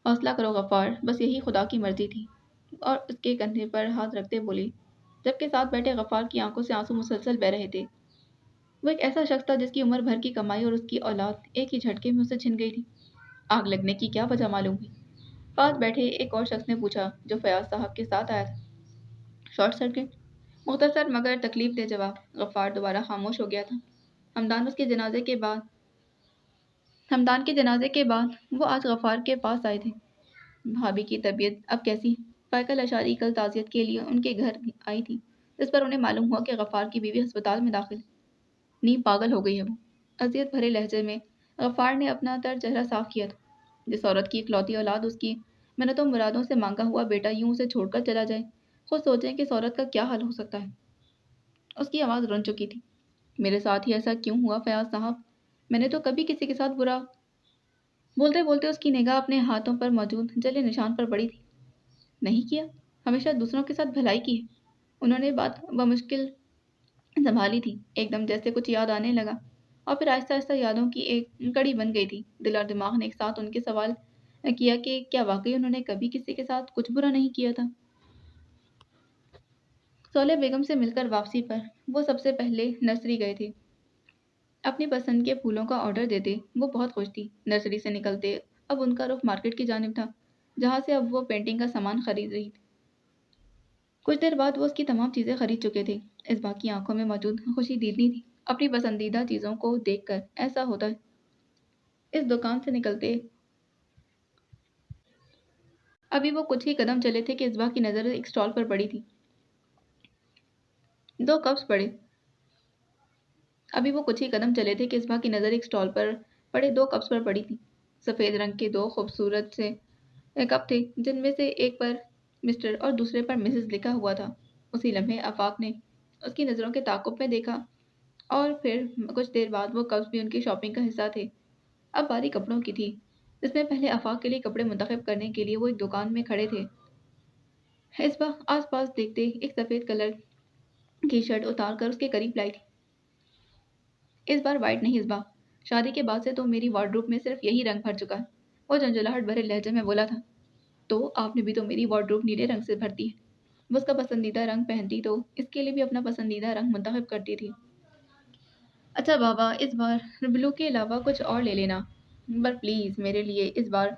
हौसला करो गफ़ार, बस यही खुदा की मर्जी थी। और उसके कंधे पर हाथ रखते बोली, जबकि साथ बैठे गफ़ार की आंखों से आंसू मुसलसल बह रहे थे। वो एक ऐसा शख्स था जिसकी उम्र भर की कमाई और उसकी औलाद एक ही झटके में उसे छिन गई थी। आग लगने की क्या वजह मालूम हुई? पास बैठे एक और शख्स ने पूछा जो फयाज साहब के साथ आया था। Short circuit. मुख्तसर मगर तकलीफ दे जवाब। गफ्फार दोबारा खामोश हो गया था। हमदान उसके जनाजे के बाद हमदान के जनाजे के बाद वो आज गफ्फार के पास आए थे। भाभी की तबीयत अब कैसी है? फायकल अशारी कल ताज़ियत के लिए उनके घर आई थी, जिस पर उन्हें मालूम हुआ कि गफ्फार की बीवी अस्पताल में दाखिल। नींद पागल हो गई है वो। अजियत भरे लहजे में गफ्फार ने अपना तर चेहरा साफ किया था। जिस औरत की इकलौती औलाद उसकी मिन्नतों मुरादों से मांगा हुआ बेटा यूं उसे छोड़कर चला जाए, खुद सोचें कि इस औरत का क्या हाल हो सकता है। उसकी आवाज़ रुन चुकी थी। मेरे साथ ही ऐसा क्यों हुआ फयाज साहब? मैंने तो कभी किसी के साथ बुरा। बोलते बोलते उसकी निगाह अपने हाथों पर मौजूद जले निशान पर पड़ी थी। नहीं किया। हमेशा दूसरों के साथ भलाई की है। उन्होंने बात बमुश्किल संभाली थी। एकदम जैसे कुछ याद आने लगा और फिर आहिस्ता आहिस्ता यादों की एक कड़ी बन गई थी। दिल और दिमाग ने एक साथ उनके सवाल किया कि क्या वाकई उन्होंने कभी किसी के साथ कुछ बुरा नहीं किया था। सोले बेगम से मिलकर वापसी पर वो सबसे पहले नर्सरी गए थे। अपनी पसंद के फूलों का ऑर्डर देते वो बहुत खुश थी। नर्सरी से निकलते अब उनका रुख मार्केट की जानिब था, जहाँ से अब वो पेंटिंग का सामान खरीद रही थी। कुछ देर बाद वो उसकी तमाम चीज़ें खरीद चुके थे। इस बात की आंखों में मौजूद खुशी दीदनी थी। अपनी पसंदीदा चीज़ों को देखकर ऐसा होता है। इस दुकान से निकलते अभी वो कुछ ही कदम चले थे कि इस्बा की नज़र एक स्टॉल पर पड़ी थी। दो कप्स पड़े। अभी वो कुछ ही कदम चले थे कि इसबा की नज़र एक स्टॉल पर पड़े दो कप्स पर पड़ी थी। सफ़ेद रंग के दो खूबसूरत से कप थे, जिनमें से एक पर मिस्टर और दूसरे पर मिसेस लिखा हुआ था। उसी लम्हे आफाक ने उसकी नज़रों के ताक़ुब में देखा और फिर कुछ देर बाद वो कप्स भी उनकी शॉपिंग का हिस्सा थे। अब बारी कपड़ों की थी, जिसमें पहले आफाक के लिए कपड़े मुंतखब करने के लिए वो एक दुकान में खड़े थे। इसबा आस पास देखते एक सफ़ेद कलर की शर्ट उतार कर उसके करीब लाई थी। इस बार वाइट नहीं इसबा, शादी के बाद से तो मेरी वार्डरोब में सिर्फ यही रंग भर चुका है। वो झंझलाहट भरे लहजे में बोला था। तो आपने भी तो मेरी वार्डरोब नीले रंग से भर दी है। वो उसका पसंदीदा रंग पहनती तो इसके लिए भी अपना पसंदीदा रंग मुंतखब करती थी। अच्छा बाबा, इस बार ब्लू के अलावा कुछ और ले लेना, पर प्लीज़ मेरे लिए इस बार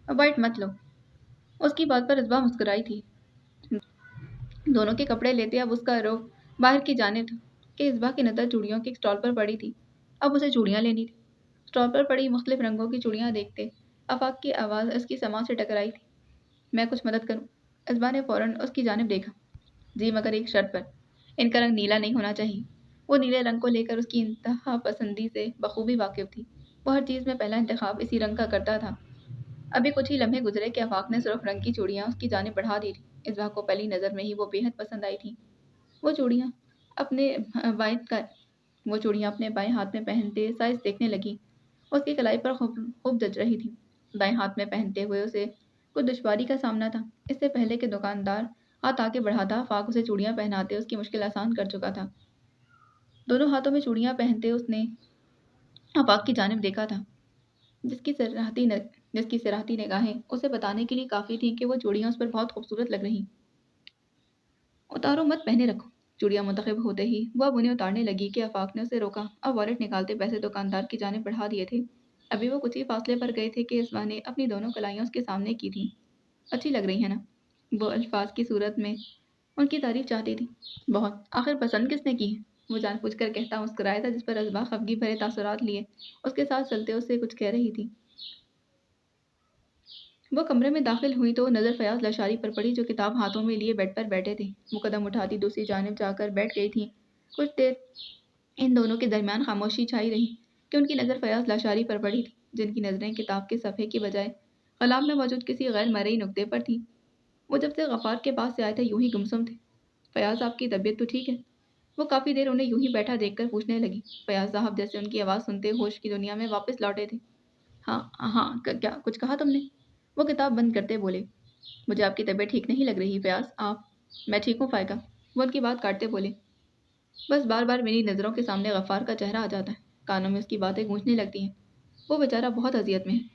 वाइट मत लो। उसकी बात पर इसबा मुस्कुराई थी। दोनों के कपड़े लेते अब उसका रुख बाहर की जानिब था कि इसबा की नज़र चूड़ियों के एक स्टॉल पर पड़ी थी। अब उसे चूड़ियाँ लेनी थी। स्टॉल पर पड़ी मुख्तलिफ रंगों की चूड़ियाँ देखते आफाक की आवाज़ उसकी समां से टकराई थी। मैं कुछ मदद करूँ? इसबा ने फ़ौरन उसकी जानिब देखा। जी, मगर एक शर्त पर। इनका रंग नीला नहीं होना चाहिए। वो नीले रंग को लेकर उसकी इंतहा पसंदी से बखूबी वाकिफ थी। वो हर चीज़ में पहला इंतखाब इसी रंग का करता था। अभी कुछ ही लम्हे गुजरे कि आफाक ने सुर्ख रंग की चूड़ियाँ उसकी जानिब बढ़ा दी थी। इसबा को पहली नज़र में ही वो बेहद पसंद आई थी। वो चूड़ियाँ अपने बाएं का वो चूड़ियाँ अपने बाएं हाथ में पहनते साइज देखने लगी। उसकी कलाई पर खूब खूब जच रही थी। दाएं हाथ में पहनते हुए उसे कुछ दुश्वारी का सामना था। इससे पहले कि दुकानदार हाथ आगे बढ़ाता आफाक उसे चूड़ियाँ पहनाते उसकी मुश्किल आसान कर चुका था। दोनों हाथों में चूड़ियाँ पहनते उसने आफाक की जानिब देखा था, जिसकी सराहती न जिसकी सराहती निगाहें उसे बताने के लिए काफ़ी थीं कि वो चूड़ियाँ उस पर बहुत खूबसूरत लग रहीं। उतारो मत, पहने रखो। चूड़ियाँ मुंतखब होते ही वह अब उन्हें उतारने लगी कि आफाक ने उसे रोका। अब वॉलेट निकालते पैसे दुकानदार की जानिब बढ़ा दिए थे। अभी वो कुछ ही फासले पर गए थे कि इसबा ने अपनी दोनों कलाइयाँ उसके सामने की थीं। अच्छी लग रही है ना? वो अल्फाज की सूरत में उनकी तारीफ चाहती थी। बहुत। आखिर पसंद किसने की है? वो जानबूझकर कहता मुस्कुराया था, जिस पर असबा खफगी भरे तासुरात लिए उसके साथ चलते उससे कुछ कह रही थी। वो कमरे में दाखिल हुई तो नज़र फयाज लशारी पर पड़ी, जो किताब हाथों में लिए बेड पर बैठे थे। वो कदम उठाती दूसरी जानिब जाकर बैठ गई थी। कुछ देर इन दोनों के दरमियान खामोशी छाई रही कि उनकी नज़र फयाज लाशारी पर पड़ी थी, जिनकी नज़रें किताब के सफ़े की बजाय कलाम में मौजूद किसी गैर मरई नुक्ते पर थी। वो जब से गफ़ार के पास से आए थे यूं ही गुमसुम थे। फयाज, आपकी तबीयत तो ठीक है? वो काफ़ी देर उन्हें यूं ही बैठा देखकर पूछने लगी। फयाज साहब जैसे उनकी आवाज़ सुनते होश की दुनिया में वापस लौटे थे। हाँ हाँ, क्या कुछ कहा तुमने? वो किताब बंद करते बोले। मुझे आपकी तबीयत ठीक नहीं लग रही फयाज। आप? मैं ठीक हूँ फ़ायका। वो उनकी बात काटते बोले। बस बार बार मेरी नज़रों के सामने गफ़ार का चेहरा आ जाता है। कानों में उसकी बातें गूंजने लगती हैं। वो बेचारा बहुत अजियत में है।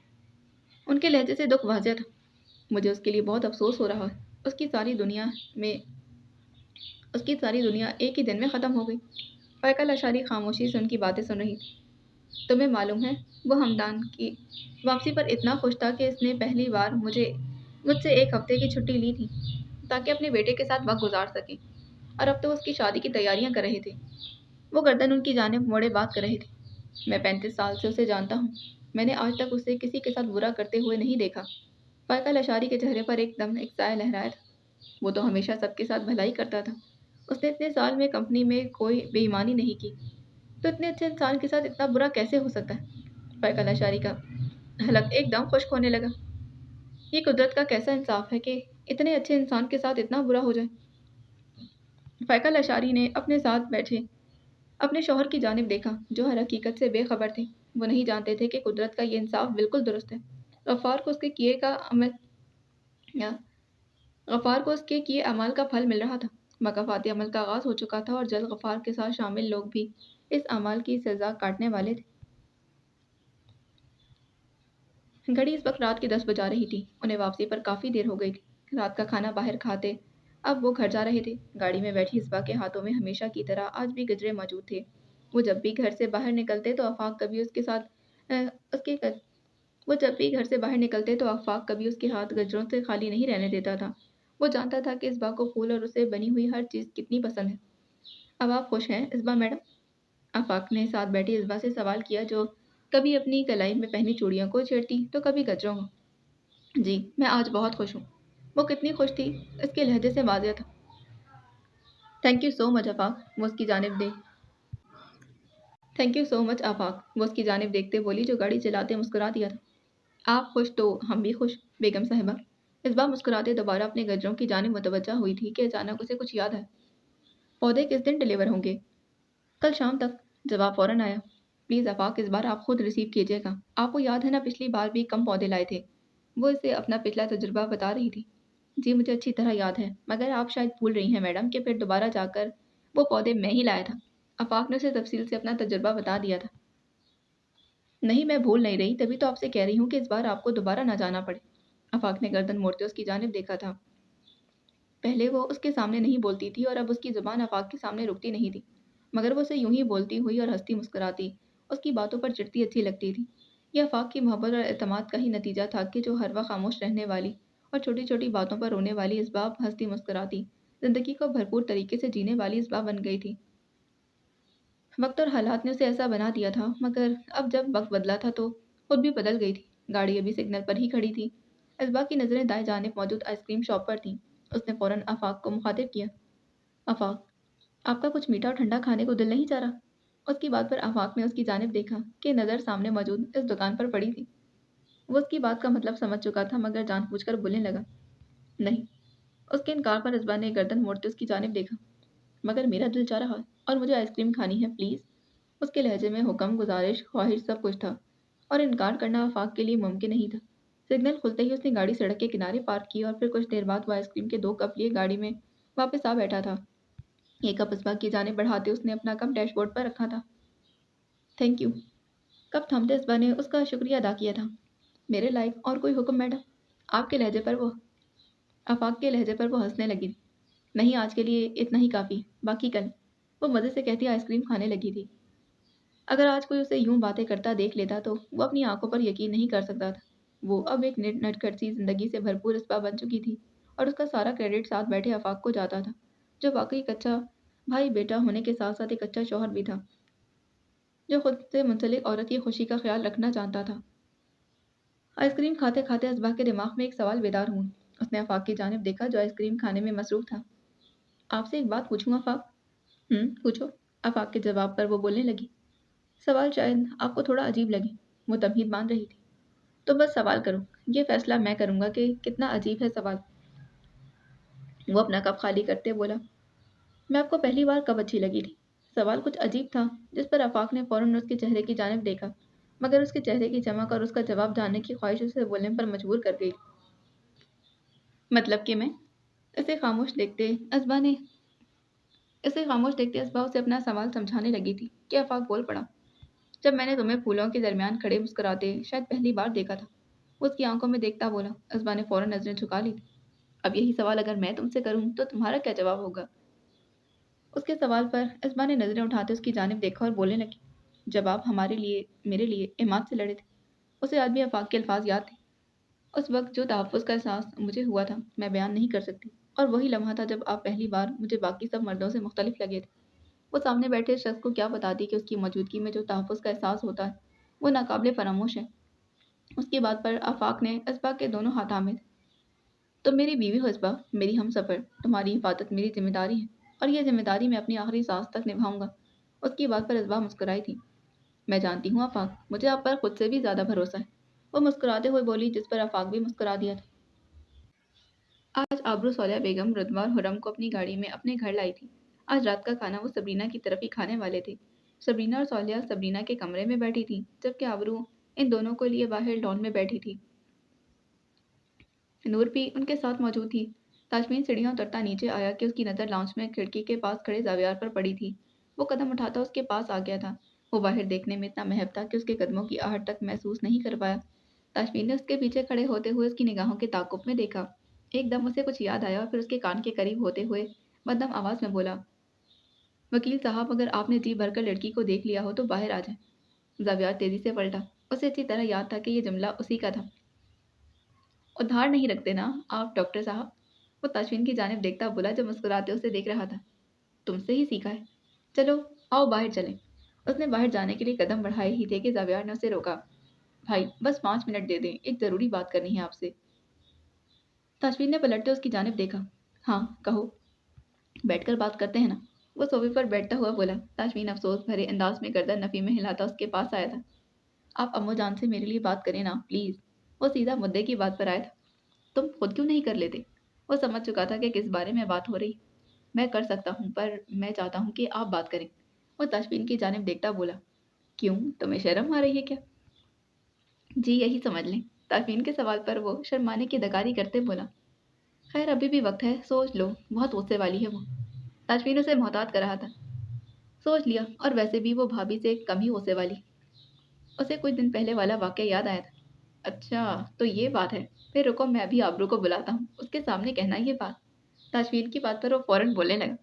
उनके लहजे से दुख वाज़ेह था। मुझे उसके लिए बहुत अफसोस हो रहा है। उसकी सारी दुनिया में उसकी सारी दुनिया एक ही दिन में ख़त्म हो गई। फ़ायका लशारी खामोशी से उनकी बातें सुन रही थी। तुम्हें मालूम है, वो हमदान की वापसी पर इतना खुश था कि इसने पहली बार मुझसे एक हफ्ते की छुट्टी ली थी, ताकि अपने बेटे के साथ वक्त गुजार सके। और अब तो उसकी शादी की तैयारियां कर रहे थे। वो गर्दन उनकी जानिब मोड़े बात कर रहे थे। मैं 35 साल से उसे जानता हूँ। मैंने आज तक उसे किसी के साथ बुरा करते हुए नहीं देखा। फ़ायका लशारी के चेहरे पर एकदम एक साया लहराया था। वो तो हमेशा सबके साथ भलाई करता था। उसने इतने साल में कंपनी में कोई बेईमानी नहीं की, तो इतने अच्छे इंसान के साथ इतना बुरा कैसे हो सकता है? फ़ायका लशारी का हलक एकदम खुश्क होने लगा। ये कुदरत का कैसा इंसाफ है कि इतने अच्छे इंसान के साथ इतना बुरा हो जाए। फ़ायका लशारी ने अपने साथ बैठे अपने शौहर की जानिब देखा, जो हर हकीकत से बेखबर थे। वो नहीं जानते थे कि कुदरत का ये इंसाफ बिल्कुल दुरुस्त है। गफ़ार को उसके किए का अमल या गफ़ार को उसके किए अमाल का फल मिल रहा था। मकाफ़ाती अमल का आगाज़ हो चुका था और जल्द गफ़ार के साथ शामिल लोग भी इस अमाल की सज़ा काटने वाले थे। घड़ी इस वक्त रात के 10 बजा रही थी। उन्हें वापसी पर काफ़ी देर हो गई थी। रात का खाना बाहर खाते अब वो घर जा रहे थे। गाड़ी में बैठी इसबा के हाथों में हमेशा की तरह आज भी गजरे मौजूद थे। वो जब भी घर से बाहर निकलते तो आफाक कभी उसके साथ अ, उसके क- वो जब भी घर से बाहर निकलते तो आफाक कभी उसके हाथ गजरों से खाली नहीं रहने देता था। वो जानता था कि इसबा को फूल और उसे बनी हुई हर चीज़ कितनी पसंद है। अब आप खुश हैं इसबा मैडम? आफाक ने साथ बैठी इसबा से सवाल किया, जो कभी अपनी कलाई में पहनी चूड़ियों को छेड़ती तो कभी गजरों को। जी, मैं आज बहुत खुश हूँ। वो कितनी खुश थी, इसके लहजे से वाज़ेह था। थैंक यू सो मच आफाक, वो उसकी जानिब देख थैंक यू सो मच आफाक, वो उसकी जानिब देखते बोली, जो गाड़ी चलाते मुस्कुरा दिया था। आप खुश तो हम भी खुश, बेगम साहिबा। इस बार मुस्कुराते दोबारा अपने गजरों की जानिब मुतवज्जा हुई थी कि अचानक उसे कुछ याद है। पौधे किस दिन डिलीवर होंगे? कल शाम तक। जवाब फौरन आया। प्लीज़ आफाक, इस बार आप खुद रिसीव कीजिएगा। आपको याद है ना, पिछली बार भी कम पौधे लाए थे। वो इसे अपना पिछला तजुर्बा बता रही थी। जी मुझे अच्छी तरह याद है, मगर आप शायद भूल रही हैं मैडम कि फिर दोबारा जाकर वो पौधे मैं ही लाया था। आफाक ने उसे तफसील से अपना तजुर्बा बता दिया था। नहीं, मैं भूल नहीं रही, तभी तो आपसे कह रही हूँ कि इस बार आपको दोबारा ना जाना पड़े। आफाक ने गर्दन मोड़ते उसकी जानिब देखा था। पहले वो उसके सामने नहीं बोलती थी और अब उसकी ज़ुबान आफाक के सामने रुकती नहीं थी, मगर वो उसे यूं ही बोलती हुई और हंसती मुस्कुराती उसकी बातों पर चिढ़ती अच्छी लगती थी। यह आफाक की मोहब्बत और एतमाद का ही नतीजा था कि जो हर वक्त खामोश रहने वाली और छोटी छोटी बातों पर रोने वाली इसबाब हंसती मुस्कुराती ज़िंदगी को भरपूर तरीके से जीने वाली इसबाब बन गई थी। वक्त और हालात ने उसे ऐसा बना दिया था, मगर अब जब वक्त बदला था तो खुद भी बदल गई थी। गाड़ी अभी सिग्नल पर ही खड़ी थी। इसबाब की नज़रें दाएं जानिब मौजूद आइसक्रीम शॉप पर थीं। उसने फ़ौरन आफाक को मुखातिब किया। आफाक, आपका कुछ मीठा और ठंडा खाने को दिल नहीं चाह रहा? उसकी बात पर आफाक ने उसकी जानिब देखा कि नज़र सामने मौजूद इस दुकान पर पड़ी थी। वो उसकी बात का मतलब समझ चुका था, मगर जानबूझकर बोलने लगा। नहीं। उसके इनकार पर इसबा ने गर्दन मोड़ते उसकी जानिब देखा। मगर मेरा दिल चाह रहा है और मुझे आइसक्रीम खानी है, प्लीज़। उसके लहजे में हुक्म, गुजारिश, ख्वाहिश सब कुछ था, और इनकार करना आफाक के लिए मुमकिन नहीं था। सिग्नल खुलते ही उसने गाड़ी सड़क के किनारे पार्क की और फिर कुछ देर बाद वो आइसक्रीम के 2 कप लिए गाड़ी में वापस आ बैठा था। एक कप इसबा की जानिब बढ़ाते उसने अपना कप डैशबोर्ड पर रखा था। Thank you. कप थामते इसबा ने उसका शुक्रिया अदा किया था। मेरे लायक और कोई हुक्म मैडम? आपके लहजे पर वो आफाक के लहजे पर वो हंसने लगी। नहीं, आज के लिए इतना ही काफ़ी, बाकी कल। वो मज़े से कहती आइसक्रीम खाने लगी थी। अगर आज कोई उसे यूं बातें करता देख लेता तो वो अपनी आंखों पर यकीन नहीं कर सकता था। वो अब एक नटखट सी जिंदगी से भरपूर इस्पा बन चुकी थी, और उसका सारा क्रेडिट साथ बैठे आफाक को जाता था, जो वाकई एक अच्छा भाई बेटा होने के साथ साथ एक अच्छा शौहर भी था, जो खुद से मुंसलिक औरत की खुशी का ख्याल रखना जानता था। आइसक्रीम खाते खाते असबा के दिमाग में एक सवाल बेदार हुआ। उसने आफाक की जानिब देखा, जो आइसक्रीम खाने में मसरूफ था। आपसे एक बात पूछूं आफाक? पूछो। आफाक के जवाब पर वो बोलने लगी। सवाल शायद आपको थोड़ा अजीब लगे। वो तमहीद मान रही थी। तो बस सवाल करो। ये फैसला मैं करूंगा कि कितना अजीब है सवाल। वो अपना कप खाली करते बोला। मैं आपको पहली बार कब अच्छी लगी थी? सवाल कुछ अजीब था, जिस पर आफाक ने फौरन उसके चेहरे की जानिब देखा, मगर उसके चेहरे की चमक और उसका जवाब जानने की ख्वाहिश उसे बोलने पर मजबूर कर गई। मतलब कि मैं इसे खामोश देखते असबा ने इसे खामोश देखते असबा उसे अपना सवाल समझाने लगी थी कि आफाक बोल पड़ा। जब मैंने तुम्हें फूलों के दरमियान खड़े मुस्कुराते शायद पहली बार देखा था। वो उसकी आंखों में देखता बोला। असबा ने फौरन नजरें झुका ली थी। अब यही सवाल अगर मैं तुमसे करूं तो तुम्हारा क्या जवाब होगा? उसके सवाल पर असबा ने नजरें उठाते उसकी जानिब देखा और बोलने लगी। जब आप हमारे लिए मेरे लिए इमाद से लड़े थे। उसे आज भी आफाक के अल्फाज याद थे। उस वक्त जो तहफ़्फ़ुज़ का एहसास मुझे हुआ था, मैं बयान नहीं कर सकती। और वही लम्हा था जब आप पहली बार मुझे बाकी सब मर्दों से मुख्तलिफ लगे थे। वो सामने बैठे शख्स को क्या बताती कि उसकी मौजूदगी में जो तहफ़्फ़ुज़ का एहसास होता है, वो नाकाबिले फ़रामोश है। उसकी बात पर आफाक ने असबा के दोनों हाथ थामे थे। तुम मेरी बीवी हो असबा, मेरी हमसफ़र, तुम्हारी हिफाजत मेरी ज़िम्मेदारी है, और ये ज़िम्मेदारी मैं अपनी आखिरी सांस तक निभाऊंगा। उसकी बात पर असबा मुस्कुराई थी। मैं जानती हूँ आफाक, मुझे आप पर खुद से भी ज़्यादा भरोसा है। वो मुस्कुराते हुए बोली, जिस पर आफाक भी मुस्कुरा दिया था। आज आबरू सौल्या बेगम रुदवा और हुरम को अपनी गाड़ी में अपने घर लाई थी। आज रात का खाना वो सबरीना की तरफ ही खाने वाले थे। सबरीना और सौल्या सबरीना के कमरे में बैठी थी, जबकि आबरू इन दोनों को लिए बाहर लॉन में बैठी थी। नूर भी उनके साथ मौजूद थी। ताजमीन सीढ़ियाँ उतरता नीचे आया कि उसकी नज़र लाउंज में खिड़की के पास खड़े जावियार पर पड़ी थी। वो कदम उठाता उसके पास आ गया था। वो बाहर देखने में इतना महब था कि उसके कदमों की आहट तक महसूस नहीं कर पाया। ताजमीन ने उसके पीछे खड़े होते हुए उसकी निगाहों के ताकुब में देखा। एकदम उसे कुछ याद आया और फिर उसके कान के करीब होते हुए मध्यम आवाज़ में बोला। वकील साहब, अगर आपने जी भरकर लड़की को देख लिया हो तो बाहर आ जाए। जावियार तेजी से पलटा। उसे अच्छी तरह याद था कि यह जुमला उसी का था। उधार नहीं रखते ना आप डॉक्टर साहब? वो ताशवीन की जानिब देखता बोला, जो मुस्कुराते उसे देख रहा था। तुमसे ही सीखा है। चलो, आओ बाहर चलें। उसने बाहर जाने के लिए कदम बढ़ाए ही थे कि जावियार ने उसे रोका। भाई, बस 5 मिनट दे दें, एक ज़रूरी बात करनी है आपसे। ताशवीन ने पलटते उसकी जानिब देखा। हाँ, कहो। बैठ कर बात करते हैं ना। वो सोफे पर बैठता हुआ बोला। ताशमीन अफसोस भरे अंदाज में गर्दन नफ़ी में हिलाता उसके पास आया था। आप अम्मू जान से मेरे लिए बात करें ना प्लीज़। वो सीधा मुद्दे की बात पर आया था। तुम खुद क्यों नहीं कर लेते? वो समझ चुका था कि किस बारे में बात हो रही। मैं कर सकता हूँ पर मैं चाहता हूँ कि आप बात करें। वो ताशमीन की जानिब देखता बोला। क्यों, तुम्हें शर्म आ रही है क्या? जी यही समझ लें। ताशमीन के सवाल पर वो शर्माने की दगारी करते बोला। खैर अभी भी वक्त है, सोच लो, बहुत गुस्से वाली है वो। ताशमीन उसे मोहतात कर रहा था। सोच लिया, और वैसे भी वो भाभी से कम ही गुस्से वाली। उसे कुछ दिन पहले वाला वाक़या याद आया था। अच्छा, तो ये बात है। फिर रुको, मैं अभी आबरू को बुलाता हूँ, उसके सामने कहना ये बात। ताशमीन की बात पर वो फ़ौरन बोलने लगा।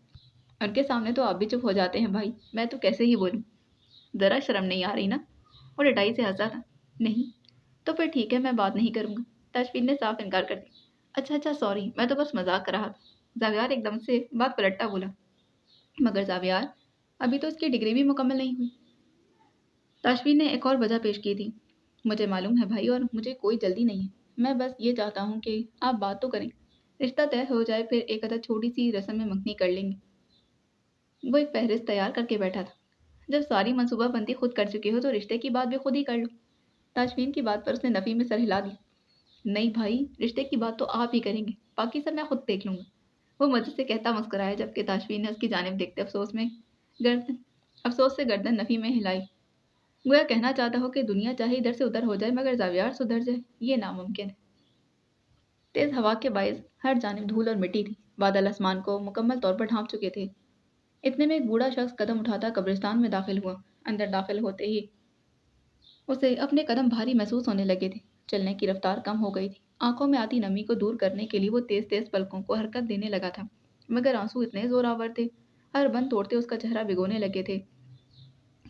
उनके सामने तो आप भी चुप हो जाते हैं भाई, मैं तो कैसे ही बोलूँ? ज़रा शर्म नहीं आ रही ना? वो डटाई से हँसा था। नहीं, तो फिर ठीक है, मैं बात नहीं करूँगा। ताशमीन ने साफ इनकार कर दिया। अच्छा अच्छा, सॉरी, मैं तो बस मजाक कर रहा था। जावियार एकदम से बात पलटता बोला। मगर जावियार, अभी तो उसकी डिग्री भी मुकम्मल नहीं हुई। ताशमीन ने एक और वजह पेश की थी। मुझे मालूम है भाई, और मुझे कोई जल्दी नहीं है। मैं बस ये चाहता हूँ कि आप बात तो करें। रिश्ता तय हो जाए, फिर एक अदा छोटी सी रस्म में मंगनी कर लेंगे। वो एक फहरिस्त तैयार करके बैठा था। जब सारी मनसूबाबंदी खुद कर चुके हो तो रिश्ते की बात भी खुद ही कर लो। ताशमीन की बात पर उसने नफ़ी में सर हिला दिया। नहीं भाई, रिश्ते की बात तो आप ही करेंगे, बाकी सब मैं खुद देख लूँगा। वो मज़े से कहता मुस्कुराया, जबकि ताशमीन ने उसकी जानिब देखते गर्दन अफसोस से गर्दन नफ़ी में हिलाई। गोया कहना चाहता हो कि दुनिया चाहे इधर से उधर हो जाए मगर ज़ावियार सुधर जाए, ये नामुमकिन है। तेज़ हवा के बायस हर जानिब धूल और मिट्टी थी। बादल आसमान को मुकम्मल तौर पर ढांप चुके थे। इतने में एक बूढ़ा शख्स कदम उठाता कब्रिस्तान में दाखिल हुआ। अंदर दाखिल होते ही उसे अपने कदम भारी महसूस होने लगे थे। चलने की रफ्तार कम हो गई थी। आंखों में आती नमी को दूर करने के लिए वो तेज तेज पलकों को हरकत देने लगा था, मगर आंसू इतने जोरावर थे, हर बंद तोड़ते उसका चेहरा भिगोने लगे थे।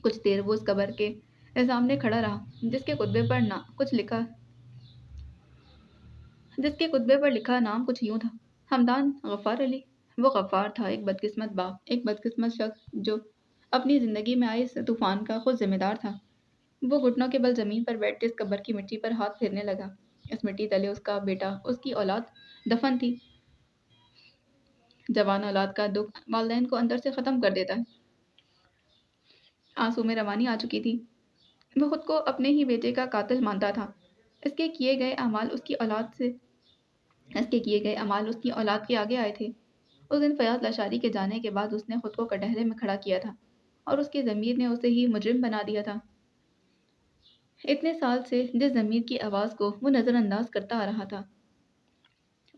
कुछ देर वो उस कब्र के सामने खड़ा रहा, जिसके कुतबे पर लिखा नाम कुछ यूं था। हमदान गफ्फार अली। वो गफ्फार था, एक बदकिस्मत बाप, एक बदकिस्मत शख्स जो अपनी जिंदगी में आए इस तूफान का खुद जिम्मेदार था। वो घुटनों के बल जमीन पर बैठते इस कब्र की मिट्टी पर हाथ फेरने लगा। इस मिट्टी तले उसका बेटा, उसकी औलाद दफन थी। जवान औलाद का दुख वालदैन को अंदर से ख़त्म कर देता है। आंसू में रवानी आ चुकी थी। वो खुद को अपने ही बेटे का कातिल मानता था। इसके किए गए अमाल उसकी औलाद से इसके किए गए अमाल उसकी औलाद के आगे आए थे। उस दिन फयाज लाशारी के जाने के बाद उसने खुद को कटहरे में खड़ा किया था, और उसकी ज़मीर ने उसे ही मुजरिम बना दिया था। इतने साल से जिस ज़मीर की आवाज़ को वो नज़रअंदाज करता आ रहा था,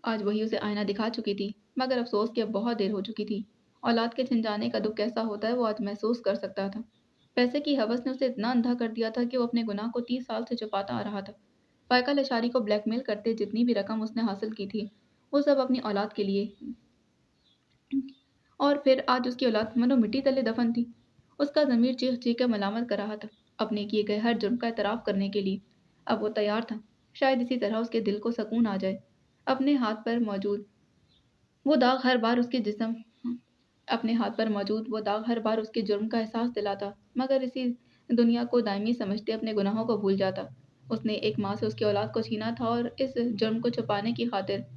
आज वही उसे आईना दिखा चुकी थी। मगर अफसोस कि अब बहुत देर हो चुकी थी। औलाद के छिन जाने का दुख कैसा होता है वो आज महसूस कर सकता था। पैसे की हवस ने उसे इतना अंधा कर दिया था कि वो अपने गुनाह को 30 साल से छुपाता आ रहा था। फायका लशारी को ब्लैकमेल करते जितनी भी रकम उसने हासिल की थी, वो सब अपनी औलाद के लिए, और फिर आज उसकी औलाद मनो मिट्टी तले दफन थी। उसका ज़मीर चीख चीख कर मलामत कर रहा था, अपने किए गए हर जुर्म का एतराफ़ करने के लिए। अब वो तैयार था। शायद इसी तरह उसके दिल को सकून आ जाए। अपने हाथ पर मौजूद वो दाग हर बार उसके जिस्म अपने हाथ पर मौजूद वो दाग हर बार उसके जुर्म का एहसास दिलाता, मगर इसी दुनिया को दायमी समझते अपने गुनाहों को भूल जाता। उसने एक माँ से उसकी औलाद को छीना था, और इस जुर्म को छुपाने की खातिर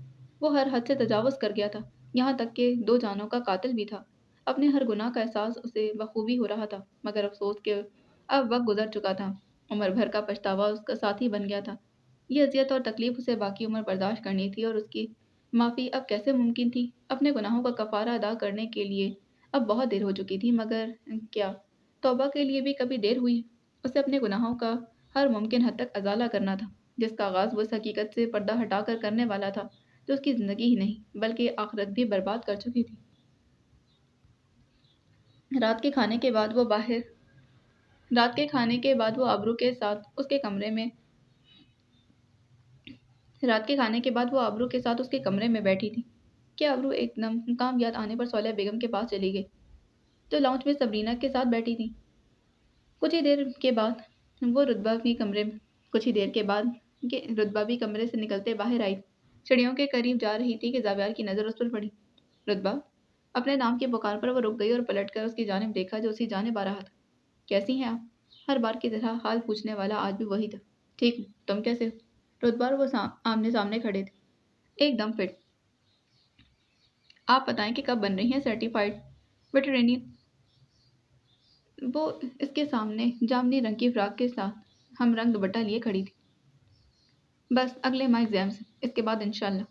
वो हर हद से तजावुज़ कर गया था, यहाँ तक कि 2 जानों का कातिल भी था। अपने हर गुनाह का एहसास उसे बखूबी हो रहा था, मगर अफ़सोस कि अब वक़्त गुज़र चुका था। उम्र भर का पछतावा उसका साथी बन गया था। ये अज़ियत और तकलीफ़ उसे बाकी उम्र बर्दाश्त करनी थी, और उसकी माफ़ी अब कैसे मुमकिन थी? अपने गुनाहों का कफ़ारा अदा करने के लिए अब बहुत देर हो चुकी थी, मगर क्या तौबा के लिए भी कभी देर हुई? उसे अपने गुनाहों का हर मुमकिन हद तक अज़ाला करना था, जिसका आगाज़ वो इस हकीकत से पर्दा हटाकर करने वाला था, जो उसकी ज़िंदगी ही नहीं बल्कि आखिरत भी बर्बाद कर चुकी थी। रात के खाने के बाद वो बाहर रात के खाने के बाद वो आबरू के साथ उसके कमरे में रात के खाने के बाद वो आबरू के साथ उसके कमरे में बैठी थी कि आबरू एकदम काम याद आने पर सौल्या बेगम के पास चली गई, जो लाउंज में सबरीना के साथ बैठी थी। कुछ ही देर के बाद वो रुतबा भी कमरे में कुछ ही देर के बाद के रुतबा भी कमरे से निकलते बाहर आई। चिड़ियों के करीब जा रही थी कि जावियार की नज़र उस पर पड़ी। रुतबा, अपने नाम की पुकार पर वो रुक गई और पलटकर उसकी जानिब देखा, जो उसी जानिब आ रहा था। कैसी हैं आप? हर बार की तरह हाल पूछने वाला आज भी वही था। ठीक हूँ, तुम कैसे हो? रुतबा और वो आमने सामने खड़े थे, एकदम फिट। आप बताएं कि कब बन रही हैं सर्टिफाइड वेटरनियन। वो इसके सामने जामनी रंग की फ्रॉक के साथ हम रंग दुपट्टा लिए खड़ी थी। बस अगले माह एग्जाम्स हैं, इसके बाद इंशाल्लाह।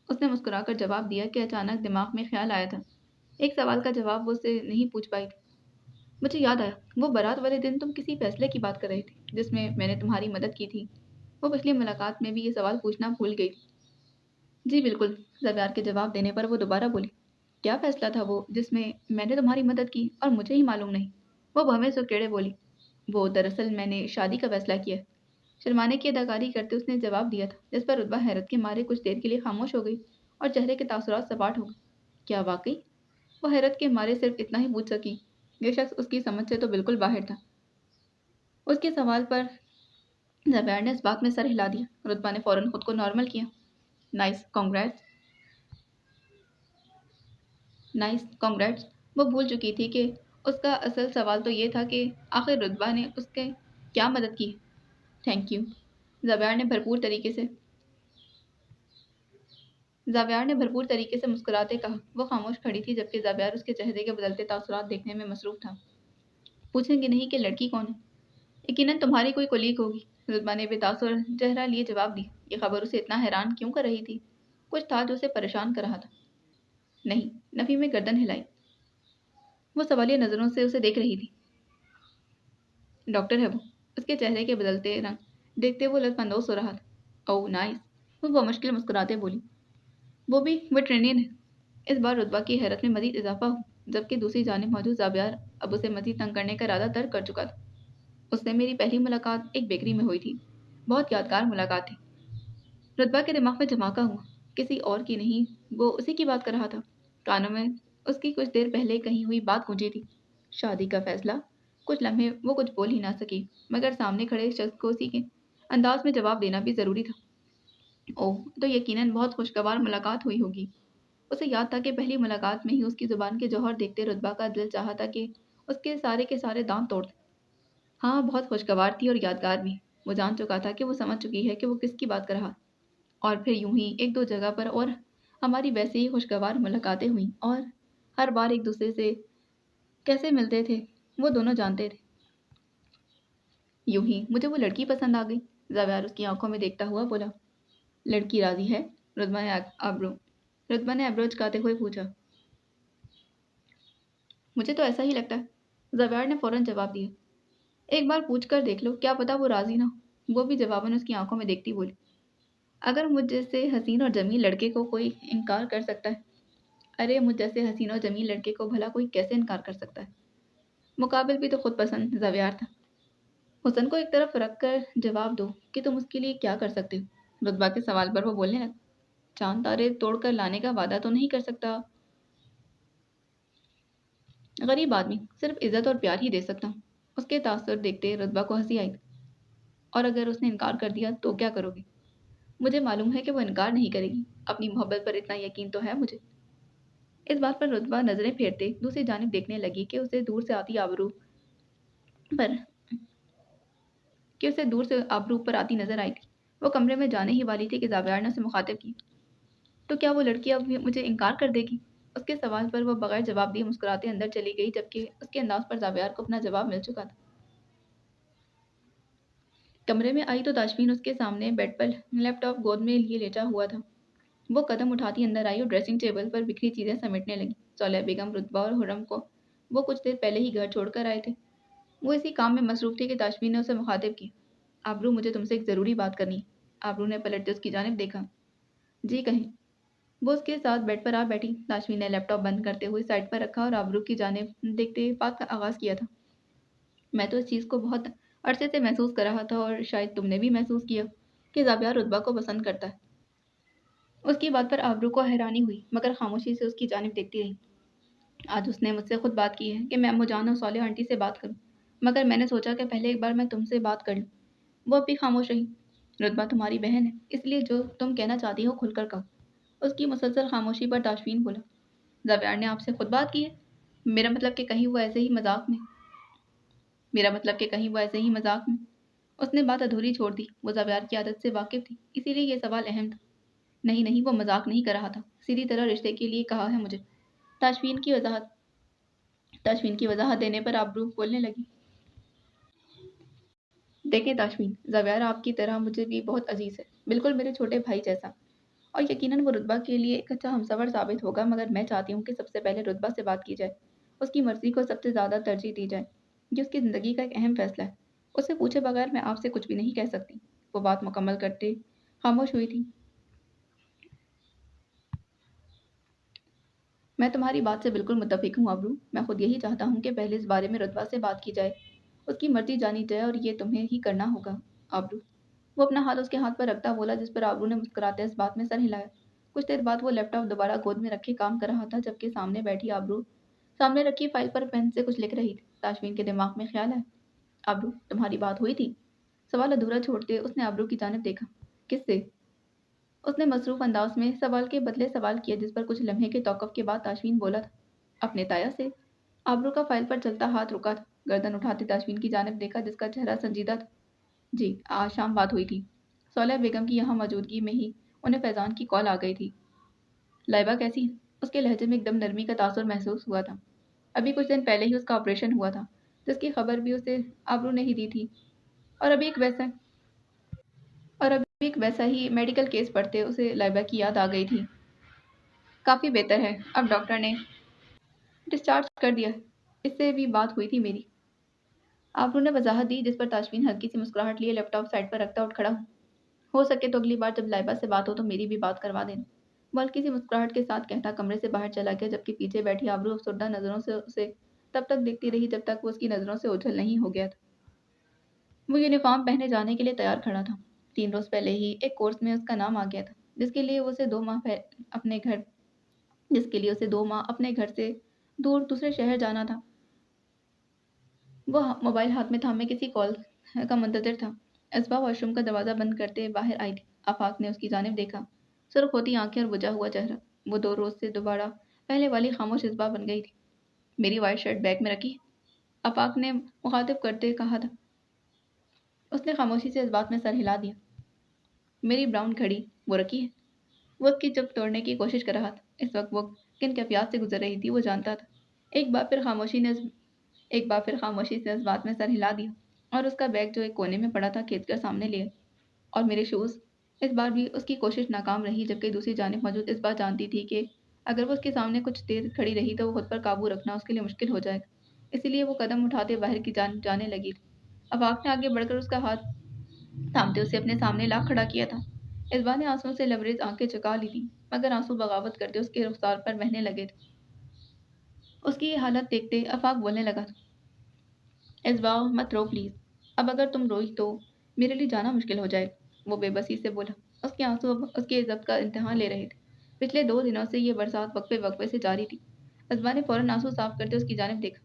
उसने मुस्कुराकर जवाब दिया कि अचानक दिमाग में ख्याल आया था। एक सवाल का जवाब वो उससे नहीं पूछ पाई थी। मुझे याद आया, वो बारात वाले दिन तुम किसी फैसले की बात कर रहे थे जिसमें मैंने तुम्हारी मदद की थी। वो पिछली मुलाकात में भी ये सवाल पूछना भूल गई थी। जी बिल्कुल, ज़बयार के जवाब देने पर वो दोबारा बोली। क्या फैसला था वो जिसमें मैंने तुम्हारी मदद की और मुझे ही मालूम नहीं? वो भवें से टेढ़े बोली। वो दरअसल मैंने शादी का फैसला किया है। शर्माने की अदाकारी करते उसने जवाब दिया था, जिस पर रुतबा हैरत के मारे कुछ देर के लिए खामोश हो गई और चेहरे के तासुरात सपाट हो गए। क्या वाकई? वो हैरत के मारे सिर्फ इतना ही पूछ सकी। ये शख्स उसकी समझ से तो बिल्कुल बाहर था। उसके सवाल पर ज़बैर ने इस बात में सर हिला दिया। रुतबा ने फौरन खुद को नॉर्मल किया। Nice, congrats. Nice, congrats. वो भूल चुकी थी कि उसका असल सवाल तो ये था कि आखिर रुतबा ने उसके क्या मदद की। थैंक यू, ज़बैर ने भरपूर तरीके से ज़ावियार ने भरपूर तरीके से मुस्कुराते कहा। वो खामोश खड़ी थी जबकि ज़ावियार उसके चेहरे के बदलते तासुरात देखने में मसरूफ़ था। पूछेंगे नहीं कि लड़की कौन है? यकीनन तुम्हारी कोई कोलीग होगी, रुतबा ने बेतासुर चेहरा लिए जवाब दिया। ये खबर उसे इतना हैरान क्यों कर रही थी? कुछ था जो उसे परेशान कर रहा था। नहीं, नफ़ी में गर्दन हिलाई। वो सवालिया नज़रों से उसे देख रही थी। डॉक्टर है वो। उसके चेहरे के बदलते रंग देखते वो लुत्फ़अंदोज़ हो रहा था। ओह नाइस, वो बमुश्किल मुस्कुराते बोली। वो भी वेटरेनियन है। इस बार रुतबा की हैरत में मज़ीद इज़ाफ़ा हुआ, जबकि दूसरी जानिब मौजूद ज़ाबियार अब उसे मज़ीद तंग करने का इरादा तर्क कर चुका था। उससे मेरी पहली मुलाकात एक बेकरी में हुई थी। बहुत यादगार मुलाकात थी। रुतबा के दिमाग में धमाका हुआ। किसी और की नहीं, वो उसी की बात कर रहा था। कानों में उसकी कुछ देर पहले कही हुई बात गूंजी थी। शादी का फैसला। कुछ लम्हे वो कुछ बोल ही ना सकी, मगर सामने खड़े शख्स को उसी के अंदाज में जवाब देना भी ज़रूरी था। ओह, तो यकीनन बहुत खुशगवार मुलाकात हुई होगी। उसे याद था कि पहली मुलाकात में ही उसकी ज़ुबान के जौहर देखते रुतबा का दिल चाहा था कि उसके सारे के सारे दांत तोड़ दें। हाँ, बहुत खुशगवार थी और यादगार भी। वो जान चुका था कि वो समझ चुकी है कि वो किसकी बात कर रहा। और फिर यूं ही एक दो जगह पर और हमारी वैसे ही खुशगवार मुलाकातें हुईं और हर बार एक दूसरे से कैसे मिलते थे वो दोनों जानते थे। यूं ही मुझे वो लड़की पसंद आ गई। ज़ावियार उसकी आंखों में देखता हुआ बोला। लड़की राजी है? रुतबा ने आबरू रुतबा ने एब्रो चुकाते हुए पूछा। मुझे तो ऐसा ही लगता है, ज़ावियार ने फौरन जवाब दिया। एक बार पूछ कर देख लो, क्या पता वो राजी ना हो। वो भी जवाबन उसकी आंखों में देखती बोली। अगर मुझ जैसे हसीन और जमील लड़के को कोई इनकार कर सकता है, अरे मुझ जैसे हसीन और जमील लड़के को भला कोई कैसे इनकार कर सकता है? मुकाबिल भी तो खुद पसंद ज़ावियार था। हुसन को एक तरफ रख कर जवाब दो कि तुम उसके लिए क्या कर सकते हो। रुतबा के सवाल पर वो बोलने लगा। चांद तारे तोड़ कर लाने का वादा तो नहीं कर सकता। गरीब आदमी सिर्फ इज्जत और प्यार ही दे सकता हूँ। उसके तासुर देखते रुतबा को हंसी आई। और अगर उसने इनकार कर दिया तो क्या करोगे? मुझे मालूम है कि वो इनकार नहीं करेगी। अपनी मोहब्बत पर इतना यकीन तो है मुझे। इस बात पर रुतबा नजरें फेरते दूसरी जानिब देखने लगी कि पर उसे दूर से आबरू पर आती नजर आई थी। वो कमरे में जाने ही वाली थी कि ज़ावियार ने उसे मुखातिब की। तो क्या वो लड़की अब भी मुझे इनकार कर देगी? उसके सवाल पर वो बगैर जवाब दिए मुस्कुराते अंदर चली गई, जबकि उसके अंदाज पर ज़ावियार को अपना जवाब मिल चुका था। कमरे में आई तो दाशमीन उसके सामने बेड पर लैपटॉप गोद में लिए लेटा हुआ था। वो कदम उठाती अंदर आई और ड्रेसिंग टेबल पर बिखरी चीज़ें समेटने लगी। सौलह बेगम, रुतबा और हुर्रम को वो कुछ देर पहले ही घर छोड़कर आए थे। वो इसी काम में मसरूफ़ थी कि दाशमीन ने उसे मुखातिब की। आबरू, मुझे तुमसे एक ज़रूरी बात करनी है। आबरू ने पलट कर उसकी जानिब देखा। जी कहें। वो उसके साथ बेड पर आ बैठी। दाशमीन ने लैपटॉप बंद करते हुए साइड पर रखा और आबरू की जानिब देखते बात का आगाज़ किया था। मैं तो इस चीज़ को बहुत अरसे से महसूस कर रहा था और शायद तुमने भी महसूस किया कि ज़ावियार रुतबा को पसंद करता है। उसकी बात पर आबरू को हैरानी हुई, मगर खामोशी से उसकी जानिब देखती रही। आज उसने मुझसे खुद बात की है कि मैं अम्मूजान और सौलिह आंटी से बात करूं, मगर मैंने सोचा कि पहले एक बार मैं तुमसे बात कर लूं। वो अब भी खामोश रही। रुतबा तुम्हारी बहन है, इसलिए जो तुम कहना चाहती हो खुलकर कहो। उसकी मुसलसल खामोशी पर दाशवीन बोला। ज़ावियार ने आपसे खुद बात की है? मेरा मतलब कि कहीं वो ऐसे ही मजाक में मेरा मतलब कि कहीं वो ऐसे ही मजाक में उसने बात अधूरी छोड़ दी। वो ज़ावियार की आदत से वाकिफ थी, इसीलिए ये सवाल अहम था। नहीं नहीं, वो मजाक नहीं कर रहा था। सीधी तरह रिश्ते के लिए कहा है मुझे। ताशफीन की वजाहत ताशफीन की वजाहत देने पर आबरू बोलने लगी। देखें ताशफीन, ज़वेर आपकी तरह मुझे भी बहुत अजीज़ है, बिल्कुल मेरे छोटे भाई जैसा। और यकीनन वो रुतबा के लिए एक अच्छा हमसफ़र साबित होगा, मगर मैं चाहती हूँ कि सबसे पहले रुतबा से बात की जाए। उसकी मर्ज़ी को सबसे ज़्यादा तरजीह दी जाए। ये उसकी ज़िंदगी का एक अहम फ़ैसला है। उसे पूछे बगैर मैं आपसे कुछ भी नहीं कह सकती। वो बात मुकम्मल करते खामोश हुई थी। मैं तुम्हारी बात से बिल्कुल मुत्तफ़िक हूँ अबरू। मैं खुद यही चाहता हूँ कि पहले इस बारे में रुतबा से बात की जाए। उसकी मर्ज़ी जानी जाए और ये तुम्हें ही करना होगा अबरू। वो अपना हाथ उसके हाथ पर रखता बोला, जिस पर आबरू ने मुस्कुराते इस बात में सर हिलाया। कुछ देर बाद वो लैपटॉप दोबारा गोद में रखे काम कर रहा था, जबकि सामने बैठी आबरू सामने रखी फाइल पर पेन से कुछ लिख रही थी। ताशमीन के दिमाग में ख्याल आया, आबरू तुम्हारी बात हुई थी? सवाल अधूरा छोड़ते उसने आबरू की जानिब देखा। किससे? उसने मसरूफ अंदाज में सवाल के बदले सवाल किया, जिस पर कुछ लम्हे के तौक़ुफ़ के बाद ताशमीन बोला था, अपने ताया से। आबरू का फाइल पर चलता हाथ रुका था। गर्दन उठाते ताशमीन की जानिब देखा, जिसका चेहरा संजीदा था। जी, आज शाम बात हुई थी। सौलह बेगम की यहाँ मौजूदगी में ही उन्हें फैज़ान की कॉल आ गई थी। लाइबा कैसी है? उसके लहजे में एकदम नरमी का तासुर महसूस हुआ था। अभी कुछ दिन पहले ही उसका ऑपरेशन हुआ था, जिसकी खबर भी उसे आबरू ने ही दी थी। और अभी एक वैसा और अभी एक वैसा ही मेडिकल केस पढ़ते उसे लाइबा की याद आ गई थी। काफ़ी बेहतर है, अब डॉक्टर ने डिस्चार्ज कर दिया है। इससे भी बात हुई थी मेरी। आबरू ने वजाहत दी, जिस पर ताशमीन हल्की सी मुस्कुराहट लिए लैपटॉप साइड पर रखता उठ खड़ा हुआ। हो सके तो अगली बार जब लाइबा से बात हो तो मेरी भी बात करवा देना। वो हल्की सी मुस्कुराहट के साथ कहता कमरे से बाहर चला गया, जबकि पीछे बैठी आबरू अफसरदा नज़रों से उसे तब तक देखती रही जब तक वो उसकी नज़रों से ओझल नहीं हो गया था। वो यूनिफॉर्म पहने जाने के लिए तैयार खड़ा था। 3 रोज़ पहले ही एक कोर्स में उसका नाम आ गया था, जिसके लिए उसे 2 माह अपने घर जिसके लिए उसे 2 माह अपने घर से दूर दूसरे शहर जाना था। वो मोबाइल हाथ में थामे किसी कॉल का मुंतज़िर था। इसबा वॉशरूम का दरवाज़ा बंद करते बाहर आई थी। आफाक ने उसकी जानिब देखा। सुर्ख होती आंखें और बुझा हुआ चेहरा। वो 2 रोज़ से दोबारा पहले वाली खामोश इसबा बन गई थी। मेरी वाइट शर्ट बैग में रखी? आफाक ने मुखातिब करते कहा था। उसने खामोशी से इस बात में सर हिला दिया। मेरी ब्राउन घड़ी वो रखी है? वो उसकी चुप तोड़ने की कोशिश कर रहा था। इस वक्त वो किन कैफियत से गुजर रही थी वो जानता था। एक बार फिर खामोशी ने एक बार फिर खामोशी से इस बात में सर हिला दिया और उसका बैग जो एक कोने में पड़ा था खींचकर सामने लिया। और मेरे शूज़? इस बार भी उसकी कोशिश नाकाम रही, जबकि दूसरी जानिब मौजूद इस बात जानती थी कि अगर वो उसके सामने कुछ देर खड़ी रही तो वो खुद पर काबू रखना उसके लिए मुश्किल हो जाएगा। इसीलिए वो कदम उठाते बाहर की जानिब जाने लगी थी। अफाक ने आगे बढ़कर उसका हाथ थामते उसे अपने सामने ला खड़ा किया था। इस्बा ने आंसुओं से लबरेज आंखें चुका ली थी, मगर आंसू बगावत करते उसके रुखसार पर बहने लगे थे। उसकी ये हालत देखते आफाक बोलने लगा था, इस्बा मत रो प्लीज़। अब अगर तुम रोई तो मेरे लिए जाना मुश्किल हो जाएगा। वो बेबसी से बोला। उसके आंसू अब उसके ज़ब्त का इम्तिहान ले रहे थे। पिछले 2 दिनों से ये बरसात वक्फे वक्फे से जारी थी। इस्बा ने फ़ौरन आंसू साफ करते उसकी जानिब देखा।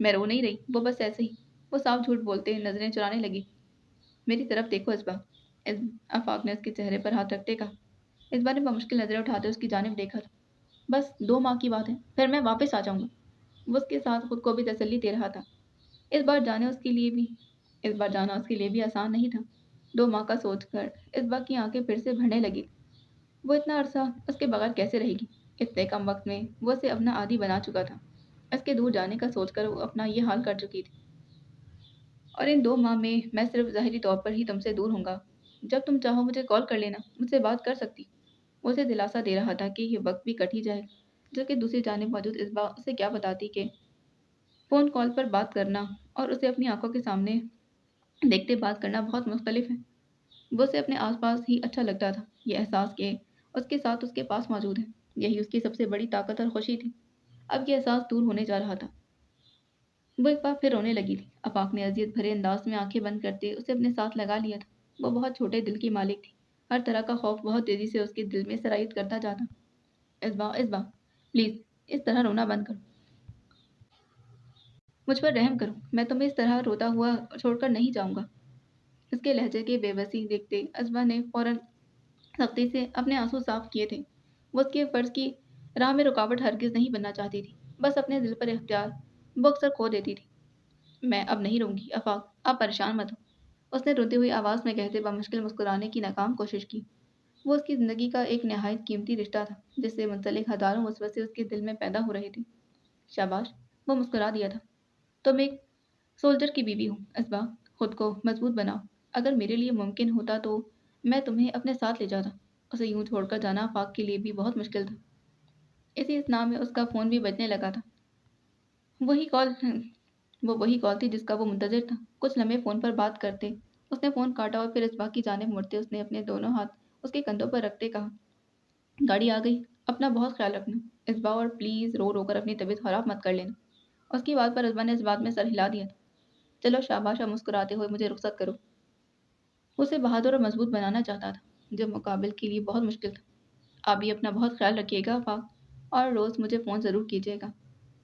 मैं रो नहीं रही, वो बस ऐसे ही। वो साफ झूठ बोलते नजरें चुराने लगी। मेरी तरफ देखो इस्बा। इस आफाक ने उसके चेहरे पर हाथ रखते कहा। इस्बा ने बमुश्किल नजरें उठाते उसकी जानिब देखा था। बस 2 माह की बात है, फिर मैं वापस आ जाऊंगा। वो उसके साथ खुद को भी तसल्ली दे रहा था। इस बार जाना उसके लिए भी इस बार जाना उसके लिए भी आसान नहीं था। 2 माह का सोचकर इस्बा की आंखें फिर से भरने लगी। वो इतना अरसा उसके बगैर कैसे रहेगी? इतने कम वक्त में वो उसे अपना आदी बना चुका था। इसके दूर जाने का सोचकर वो अपना ये हाल कर चुकी थी। और इन 2 माह में मैं सिर्फ ज़ाहिरी तौर पर ही तुमसे दूर होऊंगा। जब तुम चाहो मुझे कॉल कर लेना, मुझसे बात कर सकती। वो उसे दिलासा दे रहा था कि ये वक्त भी कट ही जाएगा, जबकि दूसरी जानिब मौजूद इस्बा उसे क्या बताती कि फ़ोन कॉल पर बात करना और उसे अपनी आंखों के सामने देखते बात करना बहुत मुख्तलिफ है। वो उसे अपने आसपास ही अच्छा लगता था। ये एहसास कि उसके साथ उसके पास मौजूद है, यही उसकी सबसे बड़ी ताकत और खुशी थी। अब ये एहसास दूर होने जा रहा था। वो एक बार फिर रोने लगी थी। आफाक ने अजियत भरे अंदाज में आंखें बंद करते उसे अपने साथ लगा लिया था। वो बहुत छोटे दिल की मालिक थी। हर तरह का खौफ बहुत तेजी से उसके दिल में सराइत करता जाता। इस्बा इस्बा, प्लीज़ इस तरह रोना बंद करो। मुझ पर रहम करो। मैं तुम्हें इस तरह रोता हुआ छोड़कर नहीं जाऊंगा। उसके लहजे के बेबसी देखते इस्बा ने फौरन सख्ती से अपने आंसू साफ किए थे। वो उसके फ़र्ज़ की राह में रुकावट हरगिज़ नहीं बनना चाहती थी। बस अपने दिल पर इख्तियार वो अक्सर खो देती थी। मैं अब नहीं रहूँगी आफाक, आप परेशान मत हो। उसने रोती हुई आवाज़ में कहते बमुश्किल मुस्कुराने की नाकाम कोशिश की। वो उसकी ज़िंदगी का एक नहायत कीमती रिश्ता था, जिससे मुंसलिक हज़ारों वसवसे उसके दिल में पैदा हो रहे थे। शाबाश! वो मुस्कुरा दिया था। तुम एक सोल्जर की बीवी हो, इस्बा। खुद को मज़बूत बनाओ। अगर मेरे लिए मुमकिन होता तो मैं तुम्हें अपने साथ ले जाता। उसे यूँ छोड़कर जाना आफ़ाक़ के लिए भी बहुत मुश्किल था। इसी अथनाह में उसका फ़ोन भी बजने लगा था। वही कॉल वो वही कॉल थी जिसका वो मुंतज़िर था। कुछ लम्हे फ़ोन पर बात करते उसने फ़ोन काटा और फिर इस्बा की जानिब मुड़ते उसने अपने दोनों हाथ उसके कंधों पर रखते कहा, गाड़ी आ गई। अपना बहुत ख़्याल रखना, इस्बा, और प्लीज़ रो-रो कर अपनी तबीयत ख़राब मत कर लेना। उसकी बात पर इस्बा ने इस बात में सर हिला दिया था। चलो शाबाश, अब मुस्कुराते हुए मुझे रुख़सत करो। वो उसे बहादुर और मज़बूत बनाना चाहता था, जो मुकाबिल के लिए बहुत मुश्किल था। आप भी अपना बहुत ख़्याल रखिएगा आफ़ाक़, और रोज़ मुझे फ़ोन ज़रूर कीजिएगा।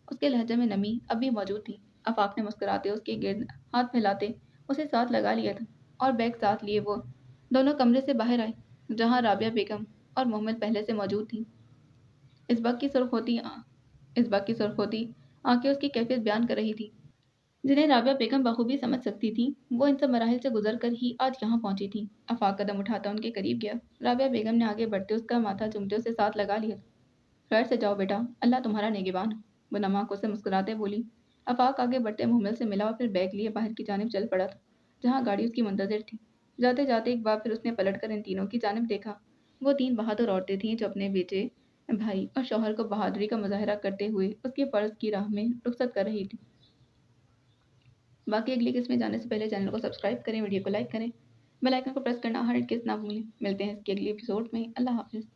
उसके लहजे में नमी अब भी मौजूद थी। आफ़ाक़ ने मुस्कुराते उसके गिर्द हाथ फैलाते उसे साथ लगा लिया था, और बैग साथ लिए वो दोनों कमरे से बाहर आए, जहाँ राबिया बेगम और मोहम्मद पहले से मौजूद थीं। इस वक़्त की सुर्ख़ होती आँखें उसकी कैफ़ियत बयान कर रही थी, जिन्हें राबिया बेगम बख़ूबी समझ सकती थी। वो इन सब मराहिल से गुज़र कर ही आज यहाँ पहुँची थी। आफ़ाक़ कदम उठाता उनके करीब गया। राबिया बेगम ने आगे बढ़ते उसका माथा चूमते उसे साथ लगा लिया। खैर से जाओ बेटा, अल्लाह तुम्हारा निगहबान हो, वो नम आँखों से मुस्कुराते बोली। आफ़ाक़ आगे बढ़ते मोहम्मद से मिला और फिर बैग लिए बाहर की जानिब चल पड़ा था, जहाँ गाड़ी उसकी मुंतज़िर थी। जाते-जाते एक बार फिर उसने पलट कर इन तीनों की जानिब देखा। वो 3 बहादुर औरतें थीं जो अपने बेटे, भाई और शौहर को बहादुरी का मुज़ाहिरा करते हुए उसके फ़र्ज़ की राह में रुख़सत कर रही थीं। बाकी अगली किस्त में जाने से पहले चैनल को सब्सक्राइब करें, वीडियो को लाइक करें, बेल आइकन को प्रेस करना हरगिज़ ना भूलें। मिलते हैं इसके अगले एपिसोड में। अल्लाह हाफ़िज़।